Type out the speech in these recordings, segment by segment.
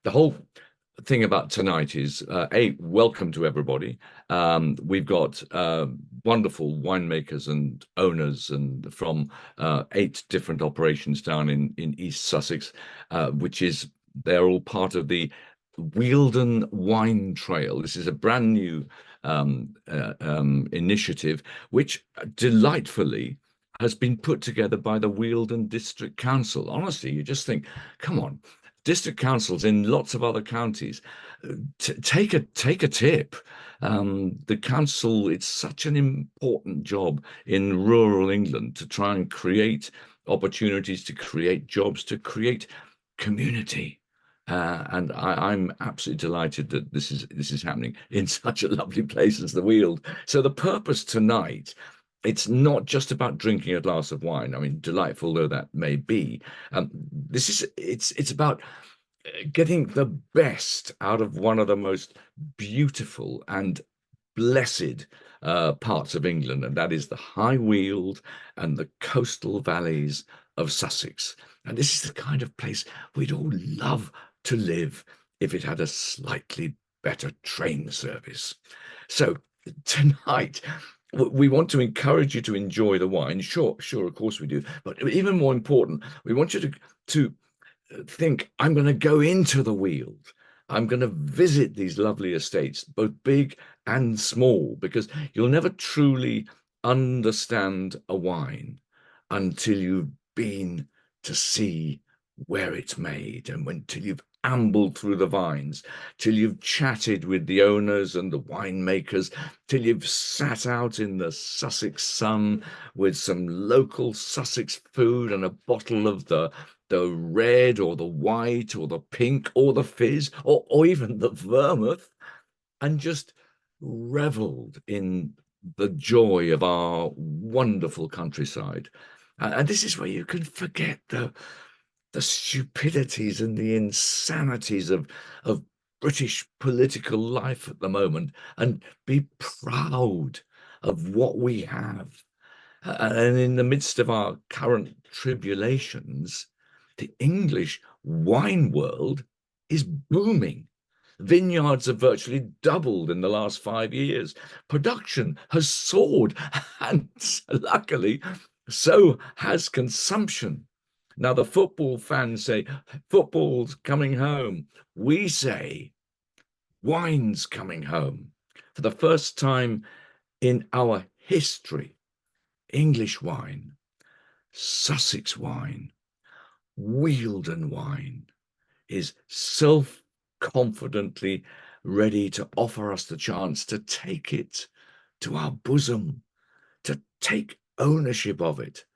the whole thing about tonight is welcome to everybody. We've got wonderful winemakers and owners and from 8 different operations down in East Sussex, which is they're all part of the Wealden Wine Trail. This is a brand new initiative, which delightfully has been put together by the Wealden District Council. Honestly, you just think, come on, district councils in lots of other counties, take a tip. The council, it's such an important job in rural England to try and create opportunities, to create jobs, to create community. And I'm absolutely delighted that this is happening in such a lovely place as the Weald. So the purpose tonight, it's not just about drinking a glass of wine. I mean, delightful though that may be. It's about getting the best out of one of the most beautiful and blessed parts of England, and that is the High Weald and the coastal valleys of Sussex. And this is the kind of place we'd all love to live if it had a slightly better train service. So tonight, we want to encourage you to enjoy the wine. Sure, of course we do. But even more important, we want you to think, I'm going to go into the Weald. I'm going to visit these lovely estates, both big and small, because you'll never truly understand a wine until you've been to see where it's made and till you've ambled through the vines, till you've chatted with the owners and the winemakers, till you've sat out in the Sussex sun with some local Sussex food and a bottle of the red or the white or the pink or the fizz or even the vermouth, and just reveled in the joy of our wonderful countryside. And this is where you can forget the stupidities and the insanities of British political life at the moment and be proud of what we have. And in the midst of our current tribulations, the English wine world is booming. Vineyards have virtually doubled in the last 5 years. Production has soared, and luckily, so has consumption. Now, the football fans say, football's coming home. We say, wine's coming home. For the first time in our history, English wine, Sussex wine, Wealden wine is self-confidently ready to offer us the chance to take it to our bosom, to take ownership of it,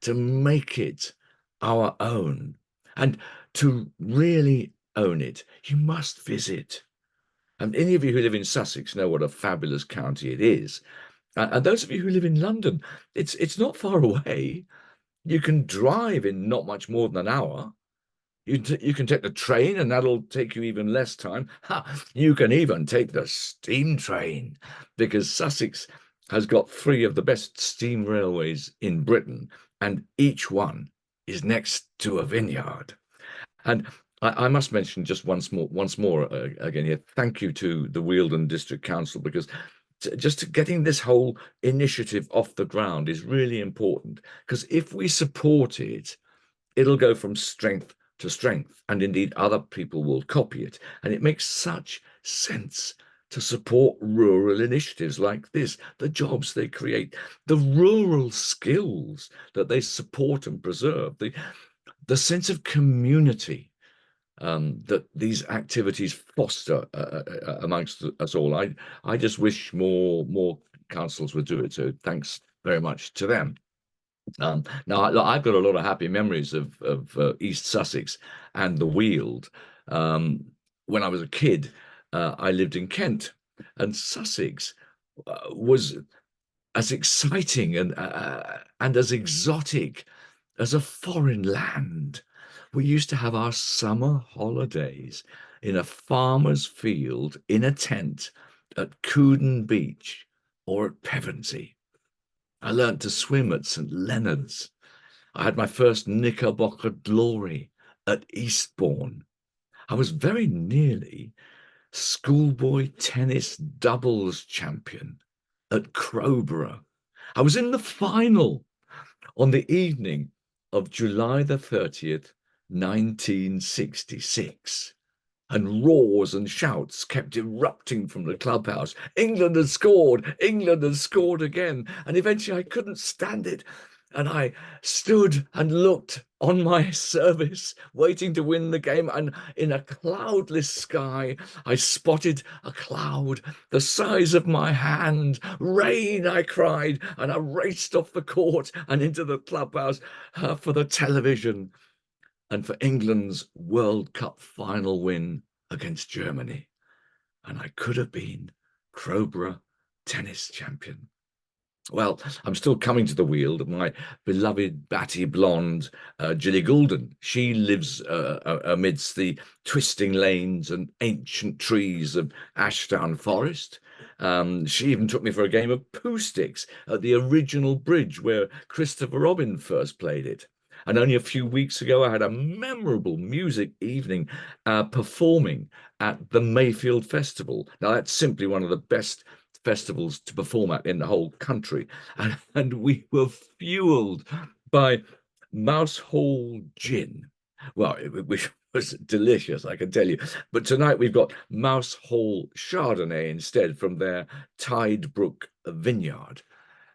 to make it our own. And to really own it, you must visit. And any of you who live in Sussex know what a fabulous county it is. And those of you who live in London, it's not far away. You can drive in not much more than an hour. You can take the train, and that'll take you even less time. You can even take the steam train, because Sussex has got 3 of the best steam railways in Britain, and each one is next to a vineyard. And I must mention just once more again here, thank you to the Wealden District Council, because just getting this whole initiative off the ground is really important, because if we support it, it'll go from strength to strength, and indeed other people will copy it. And it makes such sense to support rural initiatives like this, the jobs they create, the rural skills that they support and preserve, the sense of community that these activities foster amongst us all. I just wish more councils would do it. So thanks very much to them. Now, I've got a lot of happy memories of East Sussex and the Weald. When I was a kid, I lived in Kent, and Sussex was as exciting and as exotic as a foreign land. We used to have our summer holidays in a farmer's field in a tent at Couden Beach or at Pevensey. I learnt to swim at St Leonard's. I had my first Knickerbocker glory at Eastbourne. I was very nearly schoolboy tennis doubles champion at Crowborough. I was in the final on the evening of July the 30th, 1966. And roars and shouts kept erupting from the clubhouse. England had scored! England had scored again! And eventually I couldn't stand it. And I stood and looked on my service, waiting to win the game. And in a cloudless sky, I spotted a cloud the size of my hand. Rain, I cried, and I raced off the court and into the clubhouse for the television and for England's World Cup final win against Germany. And I could have been Crowborough tennis champion. Well, I'm still coming to the Weald. My beloved batty blonde Gilly Goulden. She lives amidst the twisting lanes and ancient trees of Ashdown Forest. She even took me for a game of poo sticks at the original bridge where Christopher Robin first played it. And only a few weeks ago, I had a memorable music evening performing at the Mayfield Festival. Now, that's simply one of the best festivals to perform at in the whole country. And we were fueled by Mouse Hall gin. Well, which was delicious, I can tell you. But tonight we've got Mouse Hall Chardonnay instead from their Tidebrook Vineyard.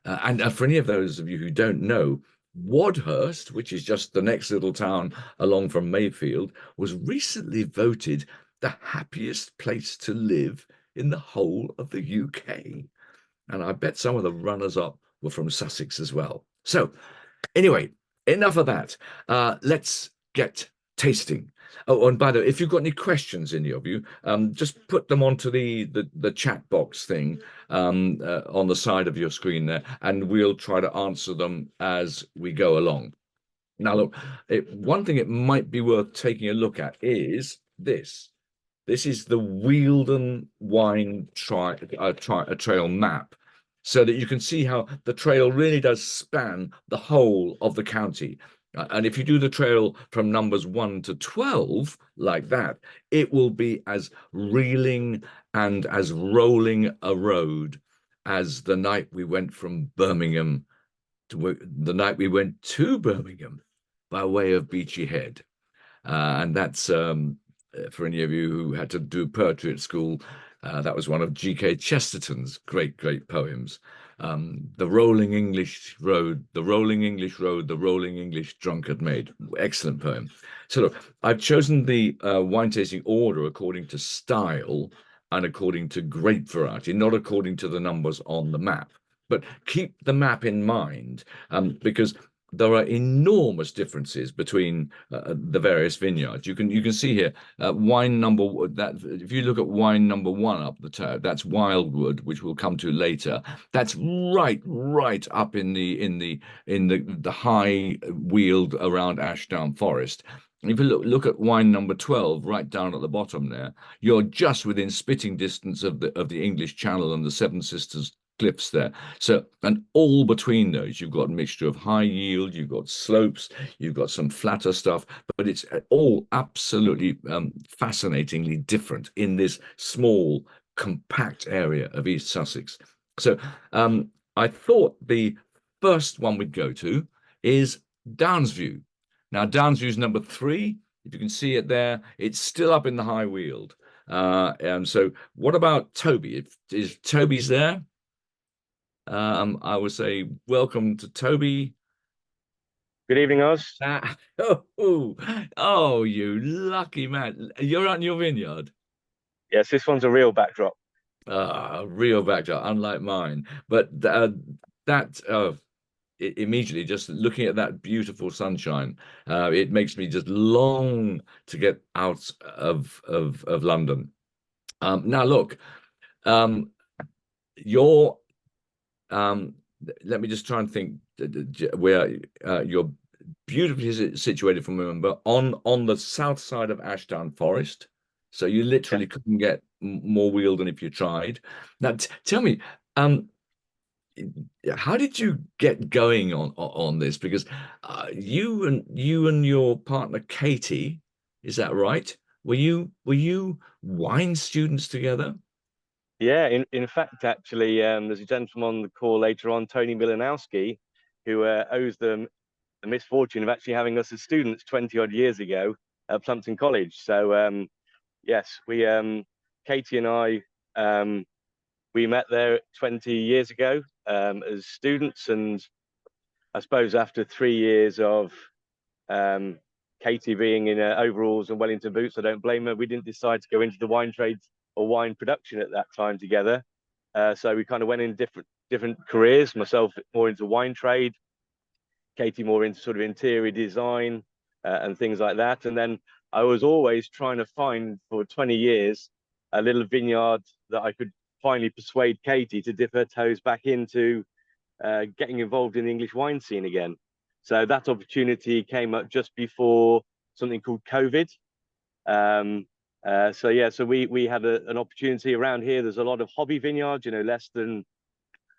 And for any of those of you who don't know, Wadhurst, which is just the next little town along from Mayfield, was recently voted the happiest place to live in the whole of the UK. And I bet some of the runners-up were from Sussex as well. So anyway, enough of that. Let's get tasting. Oh, and by the way, if you've got any questions, any of you, just put them onto the chat box thing on the side of your screen there, and we'll try to answer them as we go along. Now, look, one thing it might be worth taking a look at is this. This is the Wealden Wine Trail map, so that you can see how the trail really does span the whole of the county. And if you do the trail from numbers 1 to 12 like that, it will be as reeling and as rolling a road as the night we went from Birmingham to the night we went to Birmingham by way of Beachy Head. And that's for any of you who had to do poetry at school, that was one of G.K. Chesterton's great poems. The rolling English road, the rolling English road, the rolling English drunkard made. Excellent poem. So look, I've chosen the wine tasting order according to style and according to grape variety, not according to the numbers on the map. But keep the map in mind, because there are enormous differences between the various vineyards. You can see here wine number that if you look at wine number 1 up the top, that's Wildwood, which we'll come to later. That's right up in the High Weald around Ashdown Forest. If you look at wine number 12 right down at the bottom there, you're just within spitting distance of the English Channel and the Seven Sisters cliffs there. So, and all between those, you've got a mixture of high yield, you've got slopes, you've got some flatter stuff, but it's all absolutely fascinatingly different in this small, compact area of East Sussex. So I thought the first one we'd go to is Downsview. Now, Downsview is number 3. If you can see it there, it's still up in the High Weald. So what about Toby? Is Toby's there? I would say welcome to Toby. Good evening, Oz. Oh, you lucky man. You're on your vineyard. Yes, this one's a real backdrop. Real backdrop, unlike mine. But immediately, just looking at that beautiful sunshine, it makes me just long to get out of London. Now, look, you're let me just try and think where you're beautifully situated from remember on the south side of Ashdown Forest, so you literally couldn't get more Wealden if you tried. Now tell me, how did you get going on this? Because you and your partner Katie, is that right, were you wine students together? Yeah, in fact, actually, there's a gentleman on the call later on, Tony Milanowski, who owes them the misfortune of actually having us as students 20 odd years ago at Plumpton College. So yes, Katie and I, we met there 20 years ago as students, and I suppose after 3 years of um, Katie being in overalls and Wellington boots, I don't blame her. We didn't decide to go into the wine trade or wine production at that time together. So we kind of went in different careers. Myself more into wine trade, Katie more into sort of interior design and things like that. And then I was always trying to find for 20 years a little vineyard that I could finally persuade Katie to dip her toes back into getting involved in the English wine scene again. So that opportunity came up just before something called COVID. So yeah, so we had an opportunity around here. There's a lot of hobby vineyards, less than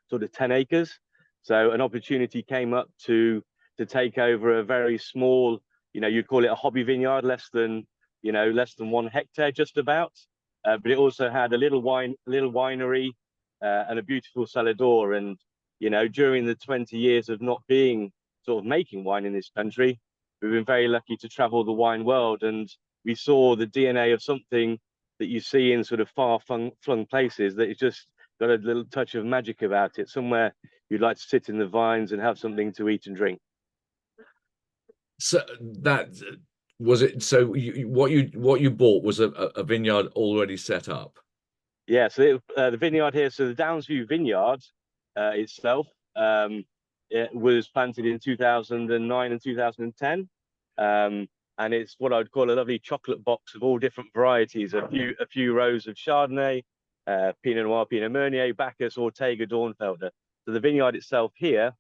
sort of 10 acres. So an opportunity came up to take over a very small, you'd call it a hobby vineyard, less than 1 hectare, just about. But it also had a little winery and a beautiful cellar door. And during the 20 years of not being sort of making wine in this country, we've been very lucky to travel the wine world, and we saw the DNA of something that you see in sort of far-flung places that is just got a little touch of magic about it. Somewhere you'd like to sit in the vines and have something to eat and drink. So that was it. So what you bought was a vineyard already set up. Yeah, so the vineyard here, so the Downsview Vineyard itself, it was planted in 2009 and 2010. And it's what I'd call a lovely chocolate box of all different varieties, a few rows of Chardonnay, Pinot Noir, Pinot Meunier, Bacchus, Ortega, Dornfelder. So the vineyard itself here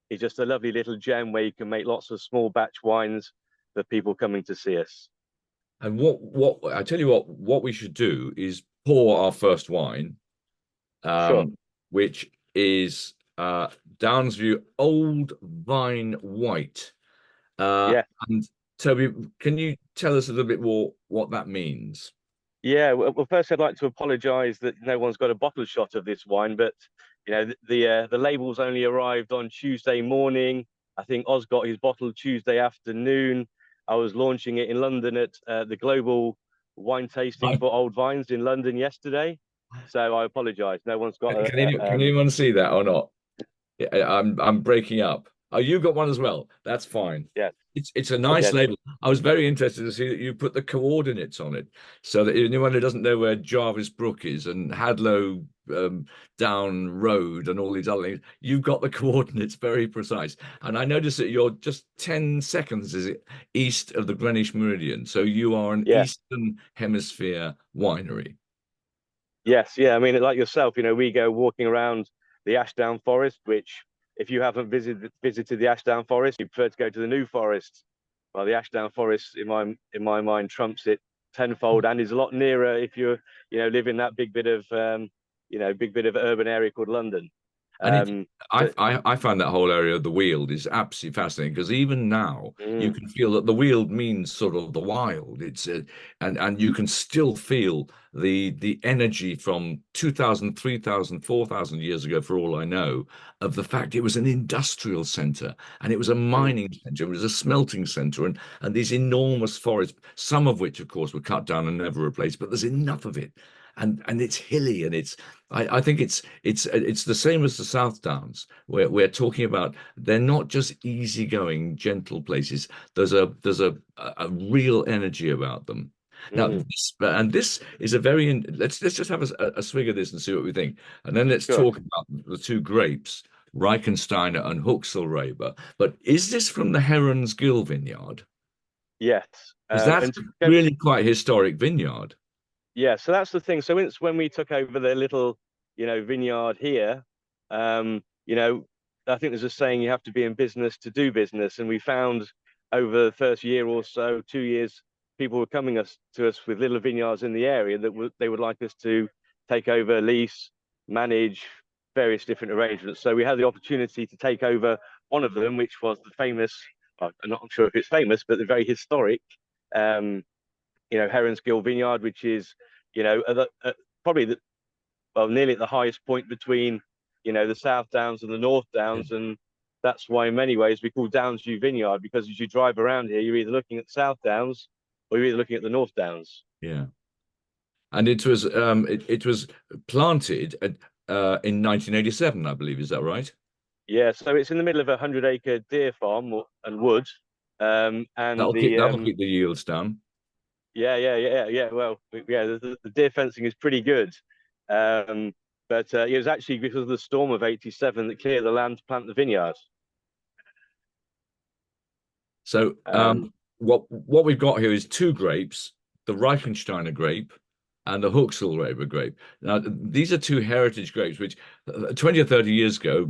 is just a lovely little gem where you can make lots of small batch wines for people coming to see us. And what I tell you what we should do is pour our first wine, Sure. which is Downsview Old Vine White. Yeah. And Toby, can you tell us a little bit more what that means? Yeah, well, first I'd like to apologise that no one's got a bottle shot of this wine, but the labels only arrived on Tuesday morning. I think Oz got his bottle Tuesday afternoon. I was launching it in London at the Global Wine Tasting for Old Vines in London yesterday. So I apologise. No one's got Can anyone see that or not? Yeah, I'm breaking up. Oh, you got one as well. That's fine. yeah. It's a nice Yeah. label. I was very interested to see that you put the coordinates on it, so that anyone who doesn't know where Jarvis Brook is and Hadlow Down Road and all these other things, you've got the coordinates very precise. And I noticed that you're just 10 seconds, is it, east of the Greenwich Meridian. So you are an Yeah. Eastern Hemisphere winery. Yes, yeah. I mean, like yourself, we go walking around the Ashdown Forest, which if you haven't visited the Ashdown Forest, you prefer to go to the New Forest. Well, the Ashdown Forest, in my mind, trumps it tenfold, and is a lot nearer if you live in that big bit of urban area called London. And So, I find that whole area of the Weald is absolutely fascinating, because even now you mm, can feel that the Weald means sort of the wild. And you can still feel the energy from 2,000, 3,000, 4,000 years ago, for all I know, of the fact it was an industrial center, and it was a mm, mining center, it was a smelting center, and these enormous forests, some of which, of course, were cut down and never replaced, but there's enough of it. And it's hilly, and I think it's the same as the South Downs. We're talking about, they're not just easygoing, gentle places. There's a real energy about them. Now, mm, this is a very, let's just have a swig of this and see what we think, and then let's sure. talk about the two grapes, Reichensteiner and Huxelrebe. But is this from the Heron's Gill vineyard? Yes. Because that's And to go, really quite a historic vineyard. Yeah, so that's the thing. So it's when we took over the little, vineyard here, um, you know, I think there's a saying, you have to be in business to do business. And we found over the first year or so, 2 years, people were coming to us with little vineyards in the area that they would like us to take over, lease, manage various different arrangements. So we had the opportunity to take over one of them, which was the famous, I'm not sure if it's famous, but the very historic um, Heronsgill Vineyard, which is, probably nearly at the highest point between, the South Downs and the North Yeah. Downs. And that's why in many ways we call Downsview Vineyard, because as you drive around here, you're either looking at the South Downs or you're either looking at the North Downs. Yeah. And it was planted in 1987, I believe. Is that right? Yeah, so it's in the middle of a 100-acre deer farm and wood. And That'll keep the yields down. yeah. Well, yeah, the deer fencing is pretty good. But it was actually because of the storm of '87 that cleared the land to plant the vineyard. So what we've got here is two grapes, the Reichensteiner grape and the Huxelrebe grape. Now, these are two heritage grapes, which 20 or 30 years ago,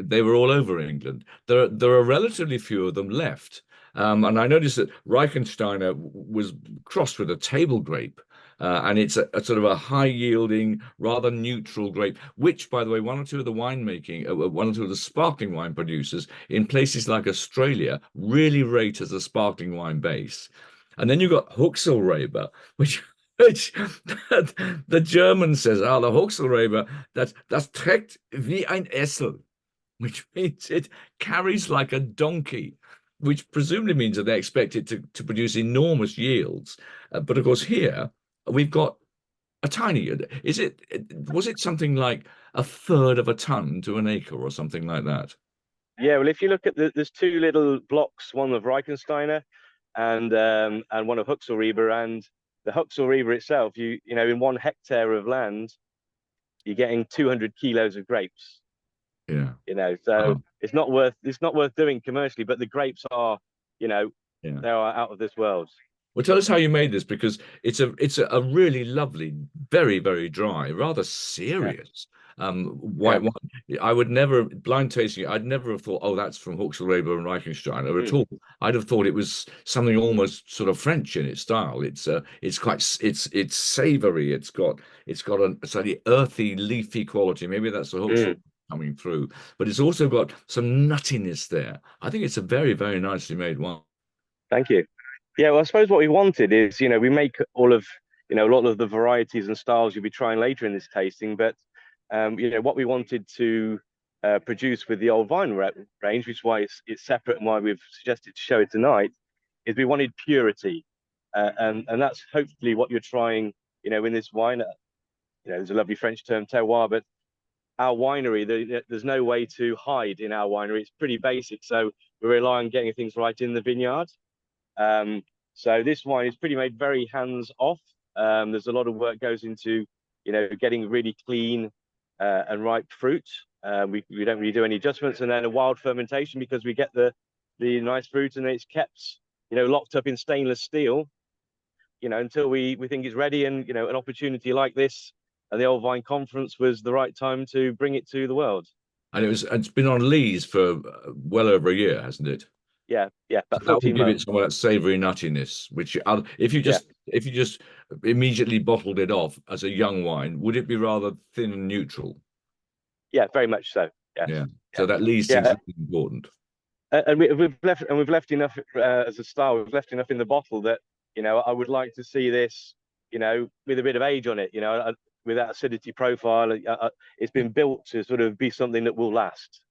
they were all over England. There are relatively few of them left. And I noticed that Reichensteiner was crossed with a table grape. And it's a sort of a high-yielding, rather neutral grape, which, by the way, one or two of the sparkling wine producers in places like Australia really rate as a sparkling wine base. And then you've got Huxelrebe, which the German says, the Huxelrebe, das trägt wie ein Esel, which means it carries like a donkey, which presumably means that they expect it to produce enormous yields. But of course, here we've got a tiny. Was it something like a third of a ton to an acre or something like that? Yeah, well, if you look at there's two little blocks, one of Reichensteiner and one of Huxelrebe, and the Huxelrebe itself, in 1 hectare of land, you're getting 200 kilos of grapes. Yeah. So it's not worth doing commercially, but the grapes are, they are out of this world. Well, tell us how you made this, because it's a really lovely, very, very dry, rather serious white wine. I would never, blind tasting it, I'd never have thought, oh, that's from Huxelrebe and Reichensteiner at all. I'd have thought it was something almost sort of French in its style. It's savory. It's got a slightly earthy, leafy quality. Maybe that's the Huxelrebe coming through, but it's also got some nuttiness there. I think it's a very, very nicely made wine. Thank you. Yeah, well, I suppose what we wanted is, we make all of, a lot of the varieties and styles you'll be trying later in this tasting, but, what we wanted to produce with the old vine range, which is why it's separate and why we've suggested to show it tonight, is we wanted purity. And that's hopefully what you're trying, in this wine. There's a lovely French term, terroir, but our winery, there's no way to hide in our winery. It's pretty basic. So we rely on getting things right in the vineyard. So this wine is pretty made very hands off. There's a lot of work goes into, getting really clean and ripe fruit. We don't really do any adjustments, and then a wild fermentation, because we get the nice fruit and it's kept, locked up in stainless steel, until we think it's ready. And, an opportunity like this and the Old Vine Conference was the right time to bring it to the world. And it's been on lees for well over a year, hasn't it? Yeah, about that would give months. it some of that savoury nuttiness, which if you just immediately bottled it off as a young wine, would it be rather thin and neutral? Yeah, very much so. Yes. Yeah. So that lees is important. And we've left enough as a style. We've left enough in the bottle that I would like to see this, with a bit of age on it. With that acidity profile, it's been built to sort of be something that will last.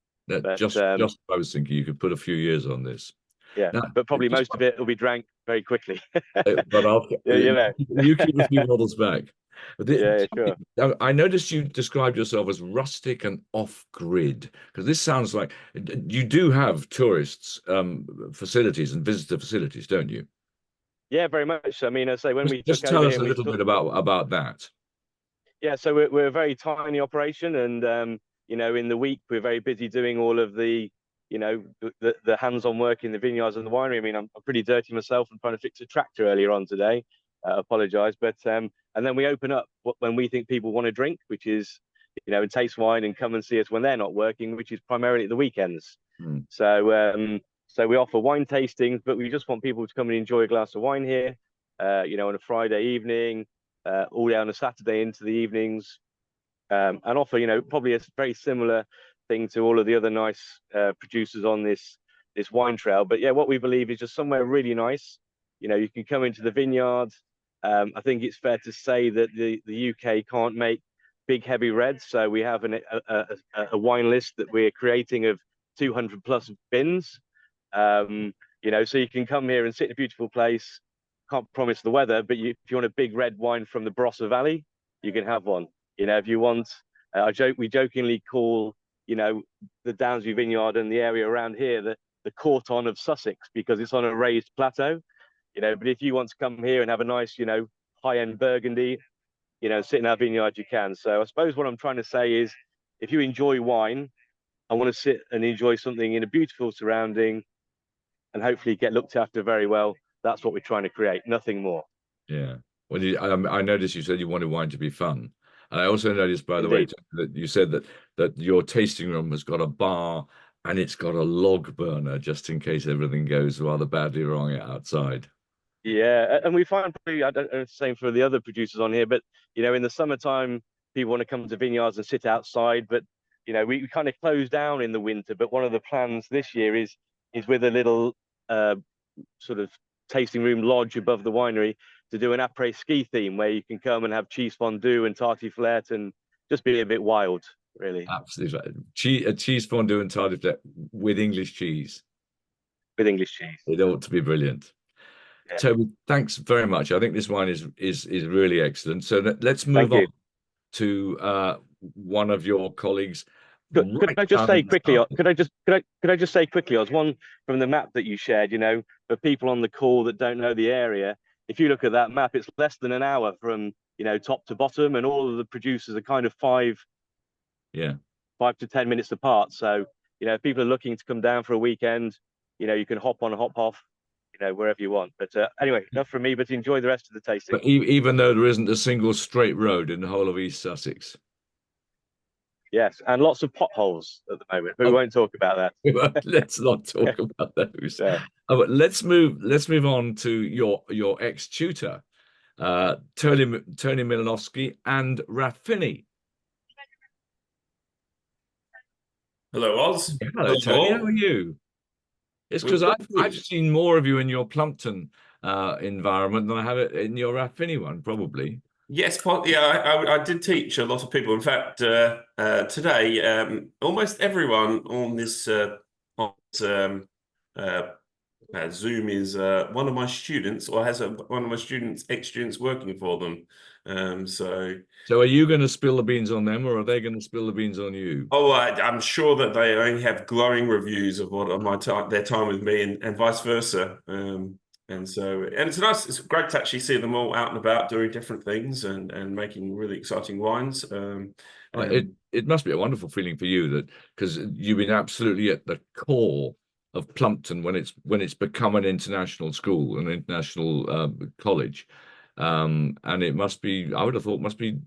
Just I was thinking you could put a few years on this. Yeah, now, but probably most of it will be drank very quickly. But you keep a few bottles back. Yeah, sure. I noticed you described yourself as rustic and off-grid, because this sounds like you do have tourists facilities and visitor facilities, don't you? Yeah, very much. I mean, I say when we just tell us a little bit about that. Yeah, so we're a very tiny operation, and in the week we're very busy doing all of the the hands-on work in the vineyards and the winery. I mean, I'm pretty dirty myself and trying to fix a tractor earlier on today. Apologize, but and then we open up when we think people want to drink, which is and taste wine and come and see us when they're not working, which is primarily at the weekends. So we offer wine tastings, but we just want people to come and enjoy a glass of wine here, on a Friday evening, all day on a Saturday into the evenings, and offer probably a very similar thing to all of the other nice producers on this wine trail. But yeah, what we believe is just somewhere really nice. You can come into the vineyard, I think it's fair to say that the UK can't make big heavy reds, so we have a wine list that we're creating of 200 plus bins. So you can come here and sit in a beautiful place. Can't promise the weather, but if you want a big red wine from the Barossa Valley, you can have one. If you want, we jokingly call the Downsview Vineyard and the area around here the Corton of Sussex, because it's on a raised plateau. But if you want to come here and have a nice, high-end Burgundy, sit in our vineyard, you can. So I suppose what I'm trying to say is, if you enjoy wine, I want to sit and enjoy something in a beautiful surrounding and hopefully get looked after very well. That's what we're trying to create, nothing more. Yeah. Well, I noticed you said you wanted wine to be fun. And I also noticed, by the Indeed. way, that you said that your tasting room has got a bar and it's got a log burner just in case everything goes rather badly wrong outside. Yeah, and we find probably, I don't know, the same for the other producers on here, but in the summertime, people want to come to vineyards and sit outside, but we kind of close down in the winter. But one of the plans this year is with a little sort of tasting room lodge above the winery to do an après ski theme where you can come and have cheese fondue and tartiflette and just be a bit wild, really. Absolutely. A cheese fondue and tartiflette with English cheese. With English cheese. It ought to be brilliant. Yeah. Toby, thanks very much. I think this wine is really excellent. So let's move on to one of your colleagues. Could I just say quickly? Could I just say quickly, Oz, one from the map that you shared? For people on the call that don't know the area, if you look at that map, it's less than an hour from top to bottom, and all of the producers are kind of 5 to 10 minutes apart. So if people are looking to come down for a weekend, you can hop on, hop off, wherever you want. But anyway, enough from me. But enjoy the rest of the tasting. But even though there isn't a single straight road in the whole of East Sussex. Yes, and lots of potholes at the moment, but we won't talk about that. Let's not talk about those. Yeah. But let's move on to your ex-tutor, Tony Milanowski and Rathfinny. Hello, Oz. Hello, Tony. How are you? It's because I've seen more of you in your Plumpton environment than I have it in your Rathfinny one, probably. Yes, yeah, I did teach a lot of people. In fact, today, almost everyone on this Zoom is one of my students, or has one of my ex-students working for them. So are you going to spill the beans on them, or are they going to spill the beans on you? Oh, I'm sure that they only have glowing reviews of their time with me, and vice versa. And it's great to actually see them all out and about doing different things and making really exciting wines. It must be a wonderful feeling for you, that because you've been absolutely at the core of Plumpton when it's become an international school, an international college, and it must be, I would have thought, must be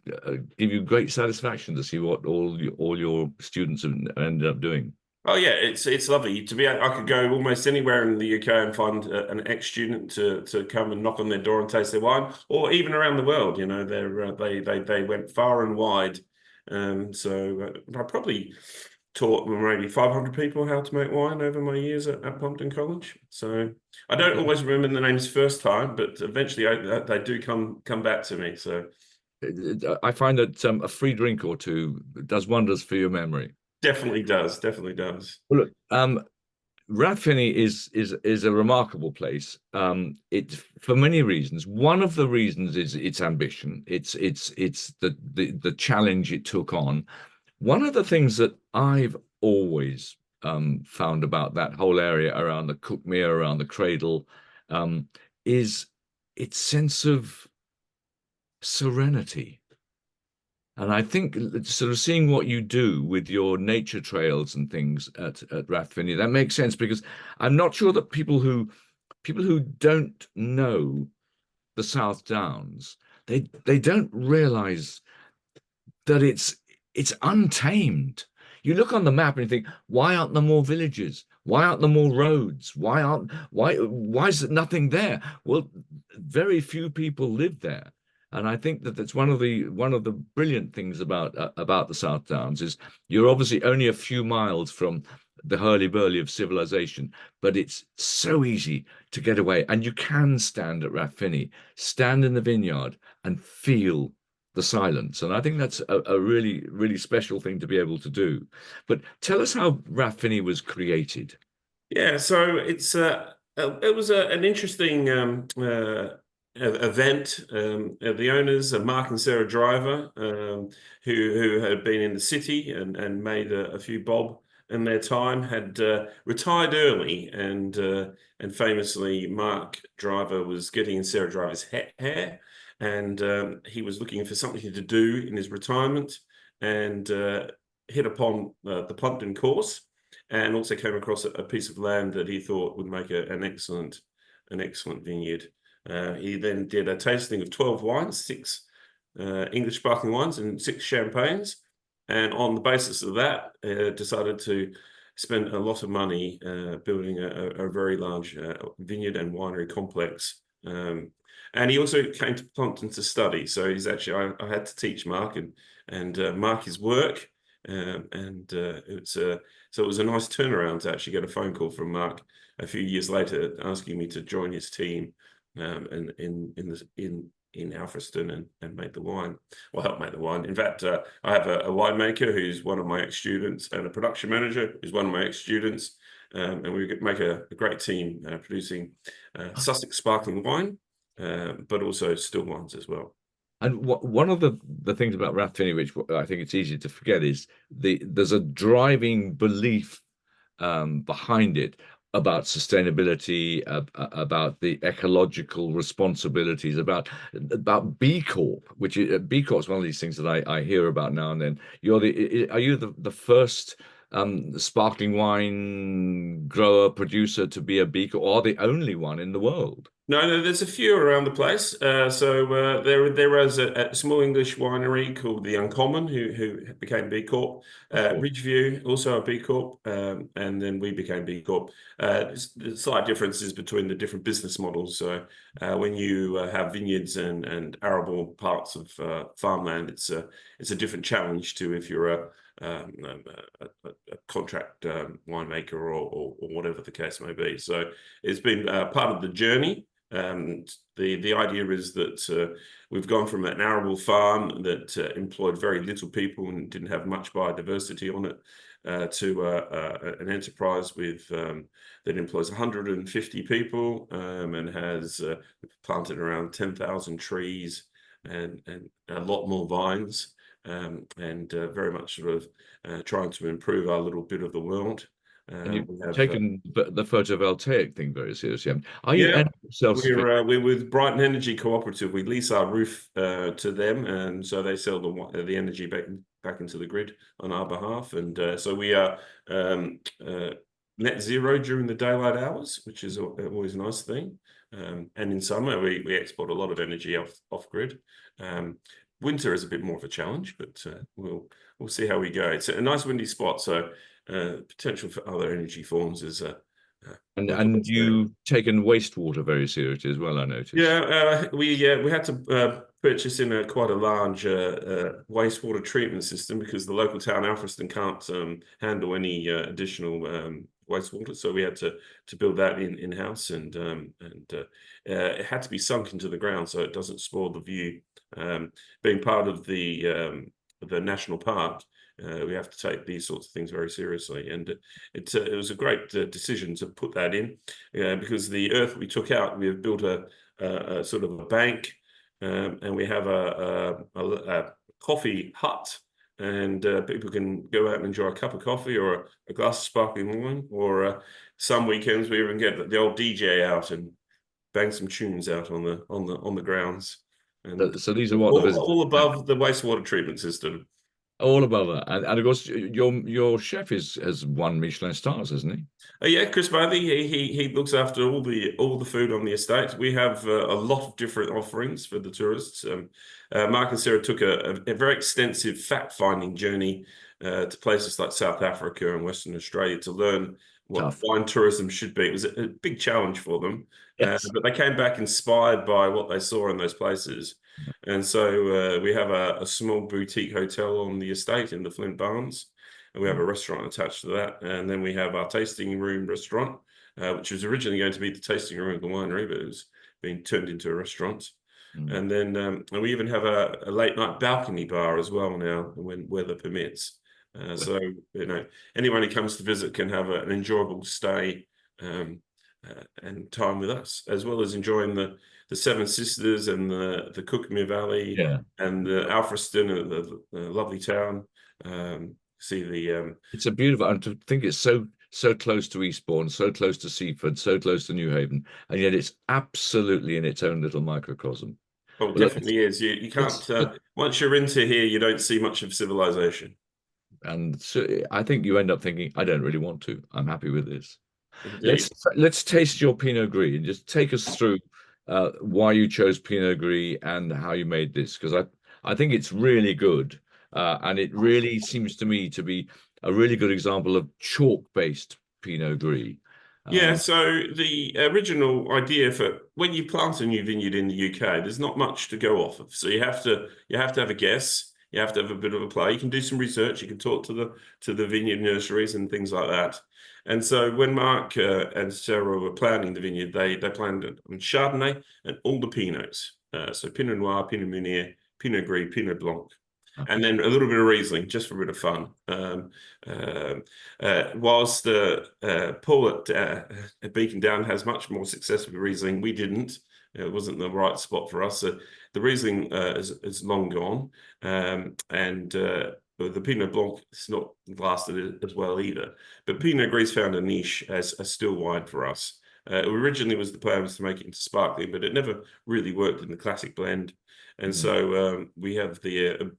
give you great satisfaction to see what all your students have ended up doing. Oh yeah, it's lovely to be. I could go almost anywhere in the UK and find an ex-student to come and knock on their door and taste their wine, or even around the world. They went far and wide. So I probably taught maybe 500 people how to make wine over my years at Plumpton College. So I don't always remember the names first time, but eventually they do come back to me. So I find that a free drink or two does wonders for your memory. Definitely does. Well, look, Rathfinny is a remarkable place. It's for many reasons. One of the reasons is its ambition. It's the challenge it took on. One of the things that I've always found about that whole area around the Cuckmere, around the Cradle, is its sense of serenity. And I think sort of seeing what you do with your nature trails and things at Rathfinny, that makes sense, because I'm not sure that people who don't know the South Downs, they don't realize that it's untamed. You look on the map and you think, why aren't there more villages? Why aren't there more roads? Why is there nothing there? Well, very few people live there. And I think that that's one of the brilliant things about the South Downs is you're obviously only a few miles from the hurly-burly of civilization, but it's so easy to get away. And you can stand at Rathfinny, stand in the vineyard and feel the silence. And I think that's a really, really special thing to be able to do. But tell us how Rathfinny was created. Yeah, so it was an interesting event. The owners, Mark and Sarah Driver, who had been in the city and made a few bob in their time, had retired early, and famously, Mark Driver was getting in Sarah Driver's hair, and he was looking for something to do in his retirement, and hit upon the Plumpton course, and also came across a piece of land that he thought would make an excellent vineyard. He then did a tasting of 12 wines, 6 English sparkling wines and 6 champagnes, and on the basis of that, decided to spend a lot of money building a very large vineyard and winery complex. And he also came to Plumpton to study. So he's actually, I had to teach Mark and mark his work. So it was a nice turnaround to actually get a phone call from Mark a few years later asking me to join his team in Alfriston and make the wine, or help make the wine. In fact, I have a winemaker who's one of my ex-students and a production manager who's one of my ex-students, and we make a great team producing Sussex sparkling wine, but also still wines as well. And one of the things about Rathfinny, which I think it's easy to forget, is there's a driving belief behind it about sustainability, about the ecological responsibilities, about B Corp, which B Corp is one of these things that I hear about now and then. Are you the first sparkling wine grower producer to be a B Corp, or the only one in the world? No, there's a few around the place. There was a small English winery called the Uncommon who became B Corp. Ridgeview, also a B Corp, and then we became B Corp. There's slight differences between the different business models. So when you have vineyards and arable parts of farmland, it's a different challenge to if you're a contract winemaker or whatever the case may be. So it's been part of the journey. The idea is that we've gone from an arable farm that employed very little people and didn't have much biodiversity on it to an enterprise with that employs 150 people and has planted around 10,000 trees and a lot more vines, and very much sort of trying to improve our little bit of the world. And you've taken the photovoltaic thing very seriously. We're with Brighton Energy Cooperative. We lease our roof to them, and so they sell the energy back into the grid on our behalf. And so we are net zero during the daylight hours, which is always a nice thing. And in summer, we export a lot of energy off grid. Winter is a bit more of a challenge, but we'll see how we go. It's a nice windy spot, so potential for other energy forms is And you've taken wastewater very seriously as well, I noticed. Yeah, we had to purchase in quite a large wastewater treatment system because the local town Alfriston can't handle any additional wastewater, so we had to build that in-house, and it had to be sunk into the ground so it doesn't spoil the view. Being part of the national park, we have to take these sorts of things very seriously, and it was a great decision to put that in because the earth we took out, we have built a sort of a bank, and we have a coffee hut, and people can go out and enjoy a cup of coffee or a glass of sparkling wine, or some weekends we even get the old DJ out and bang some tunes out on the grounds. And so these are all above the wastewater treatment system. All above that, and of course, your chef has won Michelin stars, hasn't he? Yeah, Chris Bathy. He looks after all the food on the estate. We have a lot of different offerings for the tourists. Mark and Sarah took a very extensive fact-finding journey to places like South Africa and Western Australia to learn what wine tourism should be. It was a big challenge for them, yes. But they came back inspired by what they saw in those places. And so we have a small boutique hotel on the estate in the Flint Barns, and we have a restaurant attached to that. And then we have our tasting room restaurant, which was originally going to be the tasting room of the winery, but it was being turned into a restaurant. And then and we even have a late night balcony bar as well now, when weather permits. So, you know, anyone who comes to visit can have an enjoyable stay and time with us, as well as enjoying the Seven Sisters and the Cookmere Valley, and the Alfriston, the lovely town. See the it's a beautiful, and to think it's so close to Eastbourne, so close to Seaford, so close to New Haven, and yet it's absolutely in its own little microcosm. Oh, Well, definitely is. You can't once you're into here, you don't see much of civilization. And so I think you end up thinking, I don't really want to. I'm happy with this. Indeed. Let's taste your Pinot Gris and just take us through why you chose Pinot Gris and how you made this, because I think it's really good, and it really seems to me to be a really good example of chalk-based Pinot Gris. Yeah, so the original idea for when you plant a new vineyard in the UK, there's not much to go off of. So you have to have a guess. You have to have a bit of a play. You can do some research. You can talk to the vineyard nurseries and things like that. And so when Mark and Sarah were planning the vineyard, they planned it on Chardonnay and all the Pinots. So Pinot Noir, Pinot Meunier, Pinot Gris, Pinot Blanc. And then a little bit of Riesling, just for a bit of fun. Whilst Paul at Beacon Down has much more success with Riesling, we didn't. It wasn't the right spot for us. So the Riesling is long gone, and the Pinot Blanc has not lasted as well either. But Pinot Gris found a niche as a still wine for us. Originally was the plan was to make it into sparkling, but it never really worked in the classic blend. And so we have the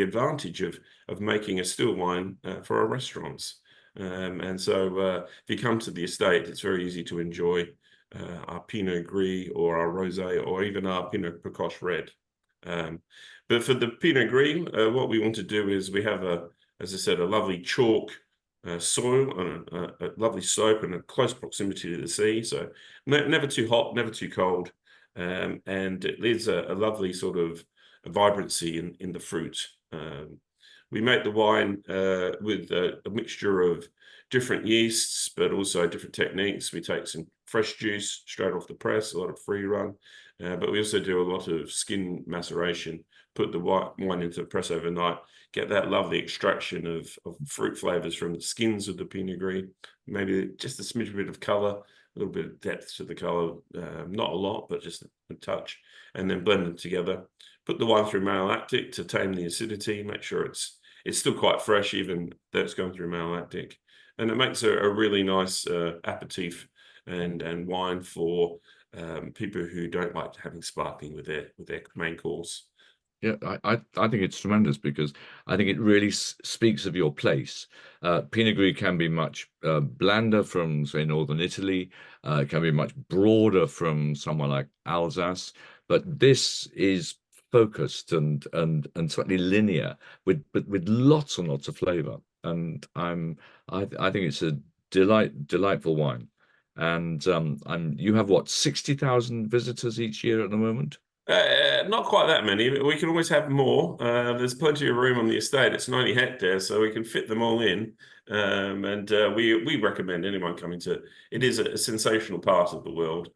advantage of making a still wine for our restaurants. And so if you come to the estate, it's very easy to enjoy our Pinot Gris or our Rosé or even our Pinot Precoce Red. But for the Pinot Gris, what we want to do is we have as I said, a lovely chalk soil and a lovely slope and a close proximity to the sea. So never too hot, never too cold. And it leaves a lovely sort of vibrancy in the fruit. We make the wine with a mixture of different yeasts, but also different techniques. We take some fresh juice straight off the press, a lot of free run, but we also do a lot of skin maceration, put the wine into the press overnight, get that lovely extraction of fruit flavors from the skins of the Pinot Gris, maybe just a smidge bit of color, a little bit of depth to the color, not a lot, but just a touch, and then blend them together. Put the wine through malolactic to tame the acidity, make sure it's still quite fresh, even though it's going through malolactic. And it makes a really nice aperitif and wine for people who don't like having sparkling with their main course. Yeah, I think it's tremendous because I think it really speaks of your place. Pinot Gris can be much blander from, say, northern Italy. It can be much broader from somewhere like Alsace, but this is focused and slightly linear with lots and lots of flavor. And I think it's a delightful wine. And you have what, 60,000 visitors each year at the moment? Not quite that many. We can always have more. There's plenty of room on the estate. It's 90 hectares, so we can fit them all in. And we recommend anyone coming to. It is a sensational part of the world.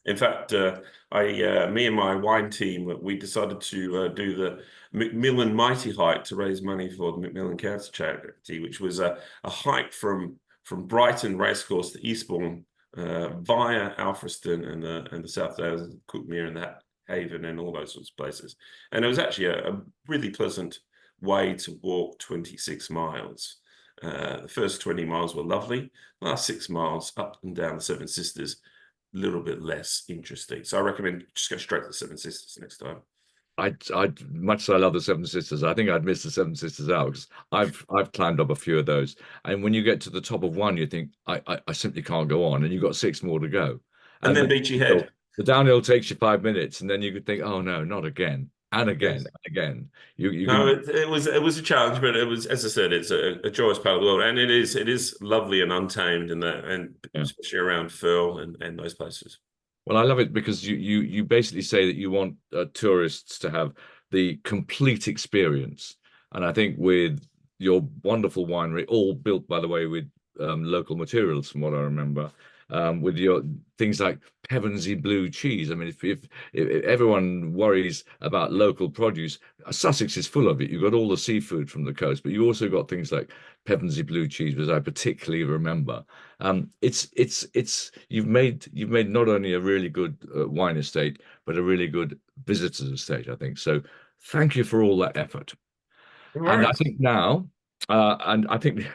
In fact, me and my wine team, we decided to do the Macmillan Mighty Hike to raise money for the Macmillan Cancer Charity, which was a hike from Brighton Racecourse to Eastbourne via Alfriston and the South Dales, Cookmere, and that Haven and all those sorts of places. And it was actually a really pleasant way to walk 26 miles. The first 20 miles were lovely. The last 6 miles up and down the Seven Sisters, a little bit less interesting. So I recommend just go straight to the Seven Sisters next time. I much as I love the Seven Sisters, I think I'd miss the Seven Sisters out because I've climbed up a few of those. And when you get to the top of one, you think I simply can't go on, and you've got 6 more to go. And then Beachy Head. The downhill takes you 5 minutes, and then you could think, "Oh no, not again, and again, and again." It was a challenge, but it was, as I said, it's a joyous part of the world, and it is lovely and untamed, and especially around Firle and those places. Well, I love it because you basically say that you want tourists to have the complete experience, and I think with your wonderful winery, all built, by the way, with local materials, from what I remember, with your things like Pevensey blue cheese. I mean, if everyone worries about local produce, Sussex is full of it. You've got all the seafood from the coast, but you also got things like Pevensey blue cheese, which I particularly remember. You've made not only a really good wine estate, but a really good visitors estate, I think. So thank you for all that effort. And I think now, and I think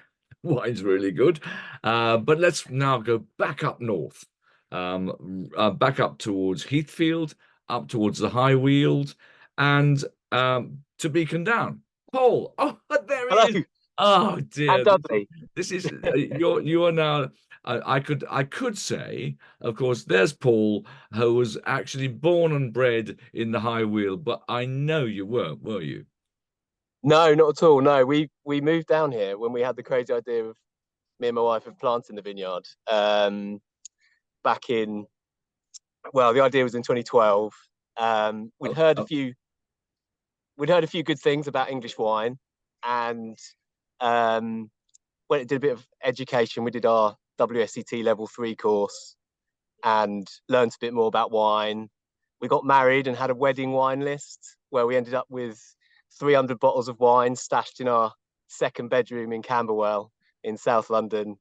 wine's really good, but let's now go back up north, back up towards Heathfield, up towards the High Weald, and to Beacon Down. Paul, oh, there Hello. he is. Oh dear, And Dudley. this is you are now. I could say, of course, there's Paul, who was actually born and bred in the High Weald, but I know you weren't, were you? No, not at all. No, we moved down here when we had the crazy idea of me and my wife of planting the vineyard. Back in, well, the idea was in 2012. We'd heard a few good things about English wine, and when it did a bit of education, we did our WSET level 3 course and learned a bit more about wine. We got married and had a wedding wine list where we ended up with 300 bottles of wine stashed in our second bedroom in Camberwell in South London.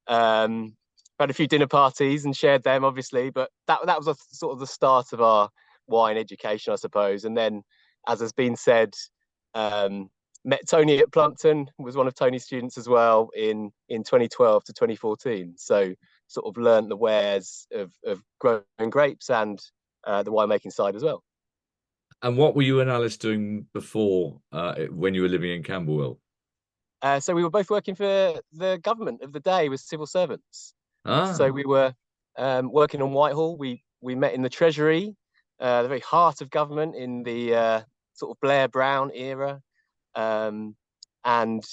Had a few dinner parties and shared them, obviously, but that was sort of the start of our wine education, I suppose. And then, as has been said, met Tony at Plumpton, was one of Tony's students as well in 2012 to 2014. So sort of learned the wares of growing grapes and the winemaking side as well. And what were you and Alice doing before, when you were living in Camberwell? So we were both working for the government of the day, as civil servants. So we were working on Whitehall. We met in the Treasury, the very heart of government in the sort of Blair Brown era. And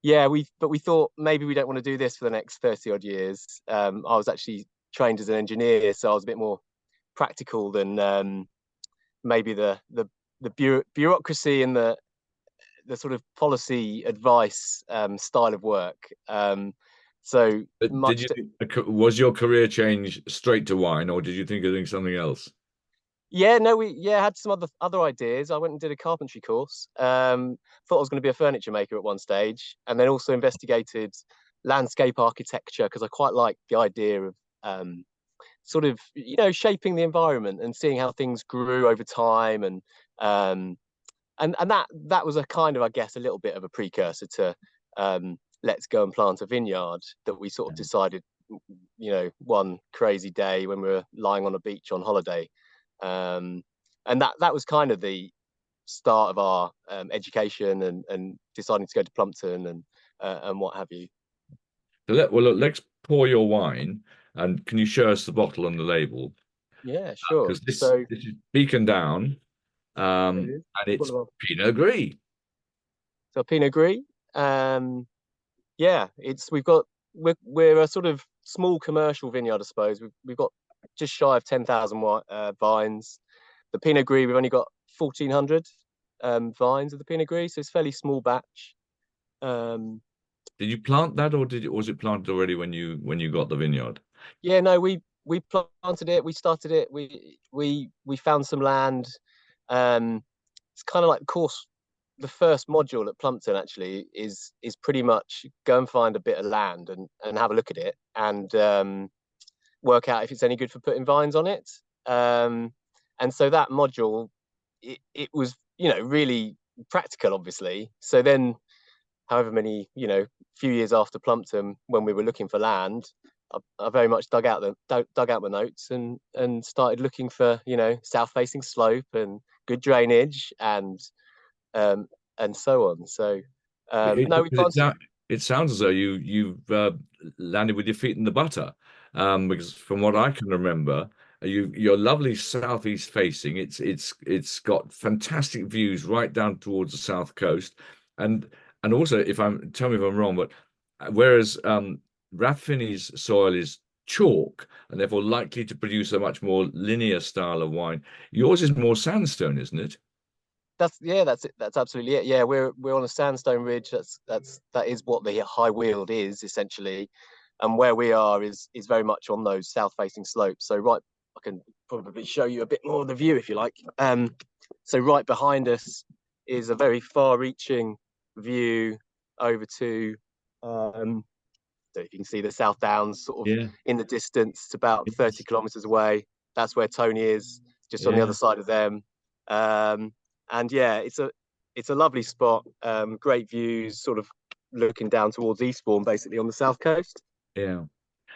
yeah, we thought maybe we don't want to do this for the next 30 odd years. I was actually trained as an engineer, so I was a bit more practical than maybe the bureaucracy and the sort of policy advice style of work. So was your career change straight to wine, or did you think of doing something else? Yeah, no, we had some other ideas. I went and did a carpentry course. Thought I was going to be a furniture maker at one stage, and then also investigated landscape architecture because I quite liked the idea of sort of, you know, shaping the environment and seeing how things grew over time, and that was a kind of, I guess, a little bit of a precursor to let's go and plant a vineyard that we sort of decided, you know, one crazy day when we were lying on a beach on holiday. And that was kind of the start of our education and deciding to go to Plumpton and what have you. So let's pour your wine, and can you show us the bottle and the label? Yeah, sure. Because this is Beacon Down, and it's Pinot Gris. So Pinot Gris, yeah, we're a sort of small commercial vineyard, I suppose. We've got just shy of 10,000 vines. The Pinot Gris, we've only got 1,400 vines of the Pinot Gris, so it's fairly small batch. Did you plant that, or was it planted already when you got the vineyard? Yeah, no, we planted it. We started it. We found some land. It's kind of like, of course, the first module at Plumpton actually is pretty much go and find a bit of land and have a look at it and work out if it's any good for putting vines on it. And so that module, it was, you know, really practical, obviously. So then, however many, you know, few years after Plumpton, when we were looking for land, I very much dug out my notes and started looking for, you know, south-facing slope and good drainage and so on. So it sounds as though you've landed with your feet in the butter, because from what I can remember, you're lovely southeast facing. It's got fantastic views right down towards the south coast, and also, tell me if I'm wrong, but whereas Rathfinny's soil is chalk and therefore likely to produce a much more linear style of wine, yours is more sandstone, isn't it? that's it. That's absolutely it. Yeah, we're on a sandstone ridge. That is what the High Weald is essentially, and where we are is very much on those south-facing slopes. So right, I can probably show you a bit more of the view if you like. So right behind us is a very far-reaching view over to, so if you can see the South Downs sort of in the distance. It's about 30 kilometers away. That's where Tony is, just on the other side of them. And yeah, it's a lovely spot. Great views, sort of looking down towards Eastbourne, basically on the south coast. Yeah.